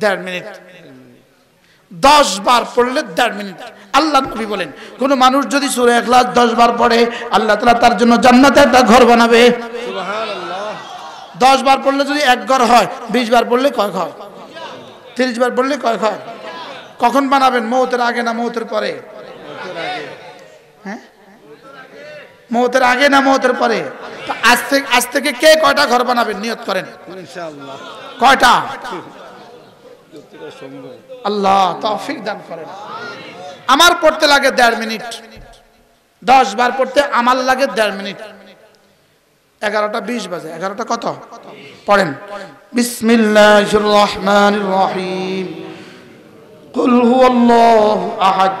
1.5 মিনিট। 10 বার পড়লে 1.5 মিনিট। আল্লাহ নবী বলেন কোন মানুষ যদি সূরা ইখলাস 10 বার পড়ে আল্লাহ তাআলা তার জন্য জান্নাতে একটা ঘর বানাবে। সুবহানাল্লাহ। 10 বার পড়লে যদি 1 ঘর হয়, 20 বার পড়লে কয় ঘর? 30 বার পড়লে কয় ঘর? কখন বানাবেন? মওতের আগে না মওতের পরে? হ্যাঁ, মওতের আগে না মওতের পরে? তো আজ থেকে কে কয়টা ঘর বানাবেন নিয়ত করেন ইনশাআল্লাহ। কয়টা? যতটা সম্ভব। আল্লাহ তৌফিক দান করেন। আমার পড়তে লাগে 1.5 মিনিট, 10 বার পড়তে আমার লাগে 1.5 মিনিট। 11টা 20 বাজে। 11টা কত? পড়েন বিসমিল্লাহির রহমানির রহিম। কুল হুয়াল্লাহু আহাদ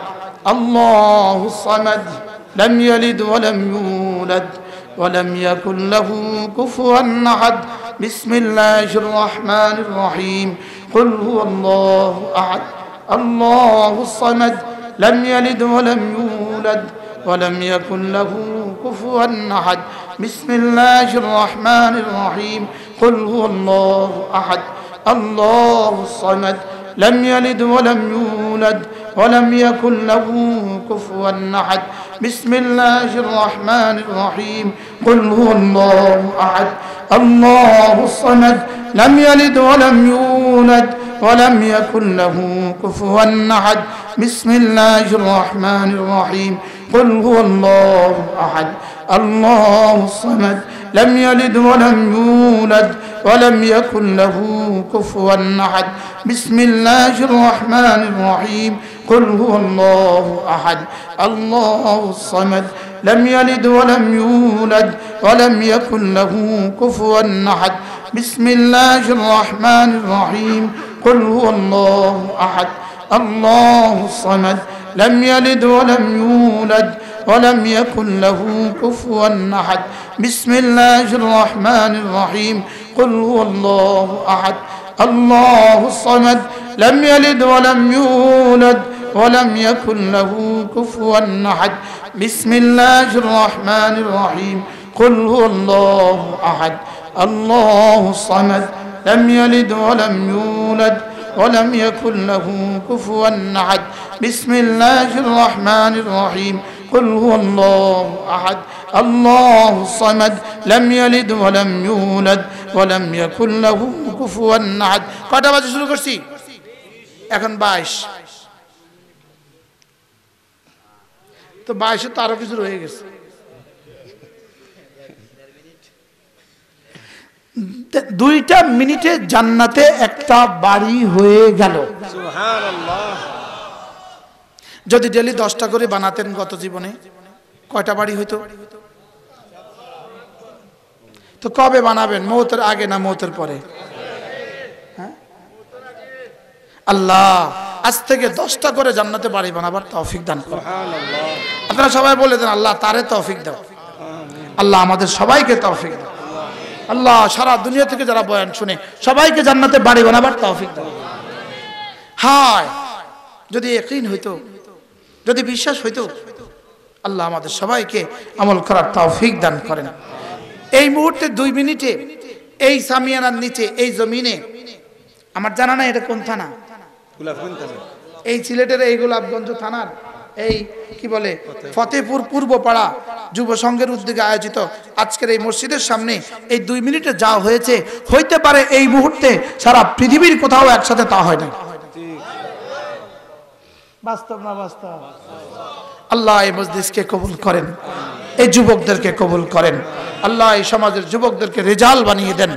আল্লাহুস সামাদ লাম ইয়ালিদ ওয়া লাম ইউলাদ ওয়া লাম ইয়াকুল লাহু কুফুয়ান আহাদ। বিসমিল্লাহির রহমানির রহিম। কুল হুয়াল্লাহু আহাদ আল্লাহুস সামাদ লাম ইয়ালিদ ওয়া লাম ইউলাদ ওয়া লাম ইয়াকুল লাহু কুফুয়ান আহাদ। বিসমিল্লাহির রহমানির রহিম। কুল হুয়াল্লাহু আহাদ আল্লাহুস সামাদ لم يلد ولم يولد ولم يكن له كفوا أحد بسم الله الرحمن الرحيم قل هو الله أحد الله الصمد لم يلد ولم يولد ولم يكن له كفوا أحد بسم الله الرحمن الرحيم قل هو الله أحد الله الصمد لم يلد ولم يولد ولم يكن له كفوا أحد بسم الله الرحمن الرحيم قل هو الله أحد الله الصمد لم يلد ولم يولد ولم يكن له كفوا أحد بسم الله الرحمن الرحيم قل هو الله أحد الله الصمد لم يلد ولم يولد ولم يكن له كفوا أحد بسم الله الرحمن الرحيم قل هو الله أحد الله الصمد لم يلد ولم يولد ولم يكن له كفوا أحد بسم الله الرحمن الرحيم قل هو الله أحد الله الصمد لم يلد ولم يولد ولم يكن له كفوا أحد بسم الله الرحمن الرحيم قل هو الله أحد الله الصمد لم يلد ولم يولد ولم يكن له كفوا أحد কয়টা বাজে শুরু করছি এখন 22 তো 22 তো আরো কিছু রয়ে গেছে দুইটা মিনিটে জান্নাতে একটা বাড়ি হয়ে গেল সুবহানাল্লাহ যদি ডেলি 10টা করে বানাতেন গত জীবনে কয়টা বাড়ি হইতো তো কবে বানাবেন মওতের আগে না মওতের পরে হ্যাঁ আল্লাহ আজ থেকে 10টা করে জান্নাতে বাড়ি বানাবার তৌফিক দান করুন সুবহানাল্লাহ আপনারা সবাই বলে দেন আল্লাহ তারে তৌফিক দাও আল্লাহ আমাদের সবাইকে তৌফিক দাও আল্লাহ সারা দুনিয়া থেকে যারা বয়ান শুনে সবাইকে জান্নাতে বাড়ি বানাবার তৌফিক দাও হায় যদি ইয়াকিন হইতো যদি বিশ্বাস হইতো আল্লাহ আমাদের সবাইকে আমল করার তৌফিক দান করেন এই মুহূর্তে 2 মিনিটে এই সামিয়ানার নিচে এই জমিনে আমার জানা নাই এটা কোন থানা এই সিলেটের এই গোলাপগঞ্জ থানার এই কি বলে ফতেপুর পূর্বপাড়া যুব সংঘের উদ্যোগে আয়োজিত আজকের এই মসজিদের সামনে এই 2 মিনিটে যা হয়েছে হইতে পারে এই মুহূর্তে সারা পৃথিবীর কোথাও একসাথে তা হয় না বাস্তব না বাস্তব আল্লাহ এই মজলিসকে কবুল করেন এই যুবকদেরকে কবুল করেন আল্লাহ এই সমাজের যুবকদেরকে রেজাল বানিয়ে দেন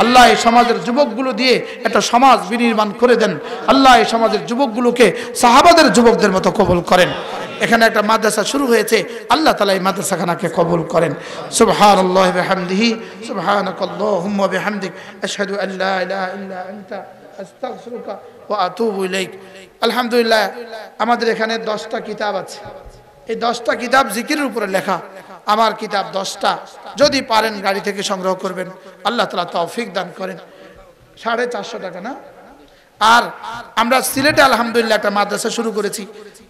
আল্লাহ এই সমাজের যুবকগুলো দিয়ে একটা সমাজ বিনির্মাণ করে দেন আল্লাহ এই সমাজের যুবকগুলোকে সাহাবাদের যুবকদের মতো কবুল করেন এখানে একটা মাদ্রাসা শুরু হয়েছে আল্লাহ তাআলা এই মাদ্রাসাখানাকে কবুল করেন সুবহানাল্লাহি ওয়া বিহামদিহি সুবহানাকাল্লাহুম্মা ওয়া বিহামদিক আশহাদু আল লা ইলাহা ইল্লা আনতা আস্তাগফিরুকা ওয়া আতুবু ইলাইক আলহামদুলিল্লাহ আমাদের এখানে 10টা কিতাব আছে এই 10টা কিতাব জিকিরের উপরে লেখা আমার কিতাব 10টা যদি পারেন গাড়ি থেকে সংগ্রহ করবেন আল্লাহ তাআলা তৌফিক দান করেন 450 টাকা না আর আমরা সিলেটে আলহামদুলিল্লাহ একটা মাদ্রাসা শুরু করেছি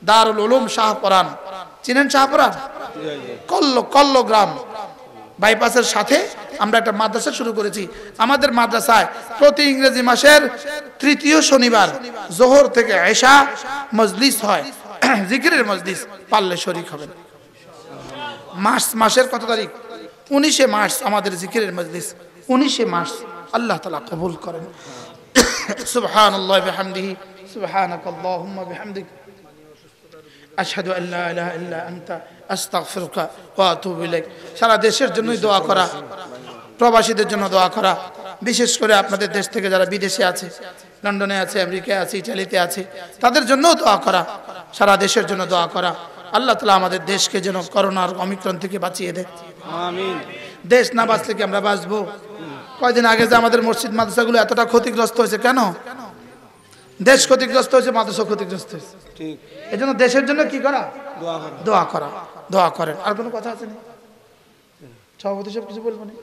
দারুল উলুম শাহপরান চিনেন শাহপরান কল্লো গ্রাম বাইপাসের সাথে আমরা একটা মাদ্রাসা শুরু করেছি আমাদের মাদ্রাসায় প্রতি ইংরেজি মাসের 3য় শনিবার জোহর থেকে এশা মজলিস হয় জিকিরের মজলিস পারলে শরীক হবেন মাসের কত তারিখ 19 মার্চ আমাদের জিকিরের মজলিস 19 মার্চ আল্লাহ তাআলা কবুল করেন সুবহানাল্লাহি ওয়া বিহামদিহি সুবহানাকাল্লাহুম্মা বিহামদিক আশহাদু আল লা ইলাহা ইল্লা আনতা আস্তাগফিরুকা ওয়া আতুবু ইলাইক সারা দেশের জন্যই দোয়া করা প্রবাসীদের জন্য দোয়া করা বিশেষ করে আপনাদের দেশ থেকে যারা বিদেশে আছে লন্ডনে আছে আমেরিকায় আছে ইতালিতে আছে তাদের জন্যও দোয়া করা সারা দেশের জন্য দোয়া করা আল্লাহ তাআলা আমাদের দেশকে যেন করোনার অমিক্রণ থেকে বাঁচিয়ে দেয় আমিন দেশ না বাঁচলে কি আমরা বাঁচবো কয়দিন আগে যে আমাদের মসজিদ মাদ্রাসাগুলো এতটা ক্ষতিগ্রস্ত হয়েছে কেন দেশ ক্ষতিগ্রস্ত হয়েছে মাদ্রাসা ক্ষতিগ্রস্ত হয়েছে ঠিক এজন্য দেশের জন্য কি করা দোয়া করেন আর কোনো কথা আছে না সভাপতি সব কিছু বলবো না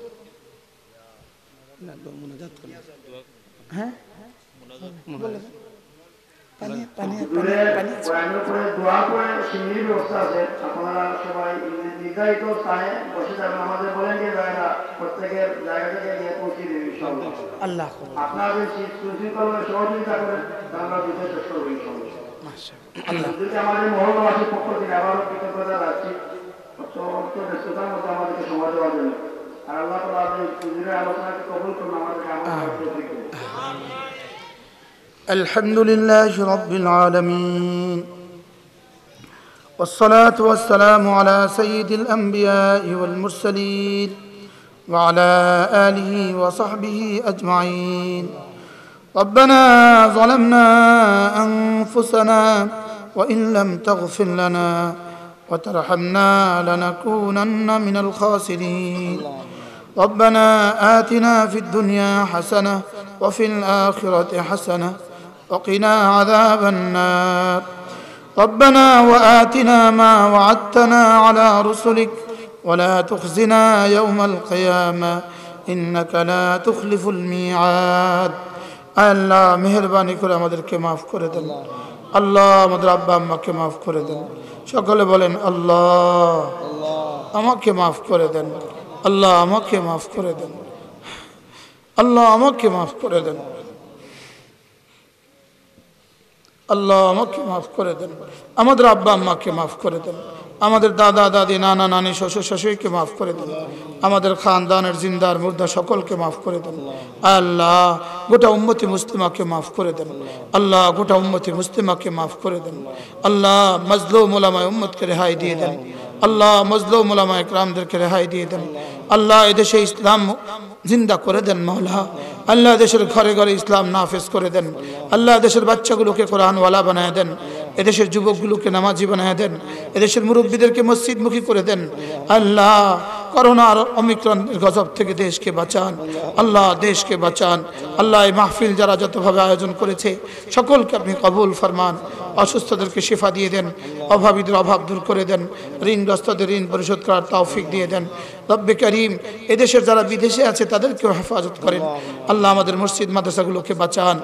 হ্যাঁ পানি দোয়া করে সিন্নির ব্যবস্থা আছে আপনারা সবাই নির্ধারিত স্থানে বসে যাবেন আমাদের বলেন যে জায়গা প্রত্যেকের জায়গা থেকে গিয়ে পৌঁছে দেবে ইনশাআল্লাহ আল্লাহ আপনাদের সুশৃঙ্খলভাবে সহযোগিতা করেন আমরা বুঝতে চেষ্টা করবো ইনশাআল্লাহ মাশাআল্লাহ যদি আমাদের মহল্লাবাসীর পক্ষ থেকে আবারও কৃতজ্ঞতা রাখছি অত্যন্ত ব্যস্ততার মধ্যে আমাদেরকে সময় দেওয়ার জন্য। আর আল্লাহ তাআলা এই হুজুরের আলোচনাকে কবুল করুন, আমাদেরকে আমল করার তৌফিক দিন। الحمد لله رب العالمين والصلاة والسلام على سيد الأنبياء والمرسلين وعلى آله وصحبه أجمعين. ربنا ظلمنا أنفسنا وإن لم تغفر لنا وترحمنا لنكونن من الخاسرين. ربنا آتنا في الدنيا حسنة وفي الآخرة حسنة وقنا عذاب النار. ربنا وآتنا ما وعدتنا على رسلك ولا تخزنا يوم القيامة إنك لا تخلف الميعاد. আল্লাহ মেহেরবানি করে আমাদেরকে মাফ করে দেন। আল্লাহ আমাদের আব্বা আম্মাকে মাফ করে দেন। সকলে বলেন আল্লাহ আমাকে মাফ করে দেন, আল্লাহ আমাকে মাফ করে দেন, আল্লাহ আমাকে মাফ করে দেন, আল্লাহ আমাকে মাফ করে দেন। আমাদের আব্বা আম্মাকে মাফ করে দেন, আমাদের দাদা দাদি নানা নানি শ্বশুর শাশুড়িকে মাফ করে দেন, আমাদের খানদানের জিন্দার মুর্দা সকলকে মাফ করে দেন। আল্লাহ গোটা উম্মতি মুসলিমাকে মাফ করে দেন। আল্লাহ গোটা উম্মতি মুসলিমাকে মাফ করে দেন। আল্লাহ মজলুম উলামায়ে উম্মতকে রেহাই দিয়ে দেন। আল্লাহ মজলুম উলামায়ে ইকরামদেরকে রেহাই দিয়ে দেন। আল্লাহ এদেশে ইসলাম জিন্দা করে দেন মওলা। আল্লাহ দেশের ঘরে ঘরে ইসলাম নাফেজ করে দেন। আল্লাহ দেশের বাচ্চাগুলোকে কোরআনওয়ালা বানায় দেন। এদেশের যুবকগুলোকে নামাজি বানায় দেন। এদেশের মুরব্বীদেরকে মসজিদমুখী করে দেন। আল্লাহ করোনা আর অমিক্রণ গজব থেকে দেশকে বাঁচান। আল্লাহ দেশকে বাঁচান। আল্লাহ এই মাহফিল যারা যতভাবে আয়োজন করেছে সকলকে আপনি কবুল ফরমান। অসুস্থদেরকে শিফা দিয়ে দেন, অভাবীদের অভাব দূর করে দেন, ঋণগ্রস্তদের ঋণ পরিশোধ করার তৌফিক দিয়ে দেন। রব্বে করিম এদেশের যারা বিদেশে আছে তাদেরকেও হেফাজত করেন। আল্লাহ আমাদের মসজিদ মাদ্রাসাগুলোকে বাঁচান।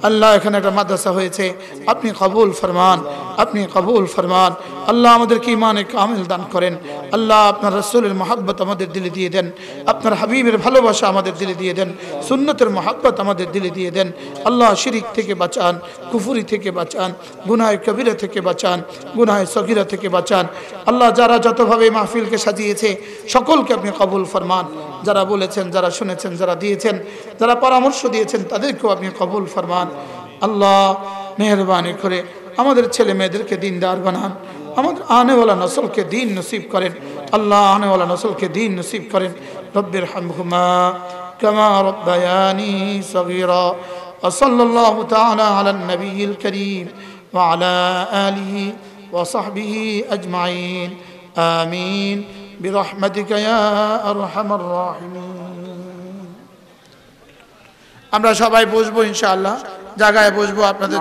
আল্লাহ এখানে একটা মাদ্রাসা হয়েছে, আপনি কবুল ফরমান, আপনি কবুল ফরমান। আল্লাহ আমাদেরকে ঈমানে কামিল দান করেন। আল্লাহ আপনার রাসূলের মহব্বত আমাদের দিলে দিয়ে দেন, আপনার হাবিবের ভালোবাসা আমাদের দিলে দিয়ে দেন, সুন্নতের মহব্বত আমাদের দিলে দিয়ে দেন। আল্লাহ শিরিক থেকে বাঁচান, কুফরি থেকে বাঁচান, গুনাহে কবিরা থেকে বাঁচান, গুনাহে সগীরা থেকে বাঁচান। আল্লাহ যারা যতভাবে মাহফিলকে সাজিয়েছে সকলকে আপনি কবুল ফরমান। যারা বলেছেন, যারা শুনেছেন, যারা দিয়েছেন, যারা পরামর্শ দিয়েছেন তাদেরকেও আপনি কবুল ফরমান। আল্লাহ মেহেরবানি করে আমাদের ছেলে মেয়েদেরকে দিনদার বানান। আমাদের আনেওয়ালা নসলকে দিন নসিব করেন। আল্লাহ আনেওয়ালা নসলকে দিন নসিব করেন। রব্বির হামহুমা কামা রব্বায়ানি সগীরা। ওয়াসাল্লাল্লাহু তাআলা আলান নবিয়িল কারীম ওয়া আলা আলিহি ওয়া সাহবিহি আজমাইন। আমিন বিরহমাতিকা ইয়া আরহামার রাহিমিন। আমরা সবাই বসবো ইনশাআল্লাহ, জায়গায় বসবো আপনাদের।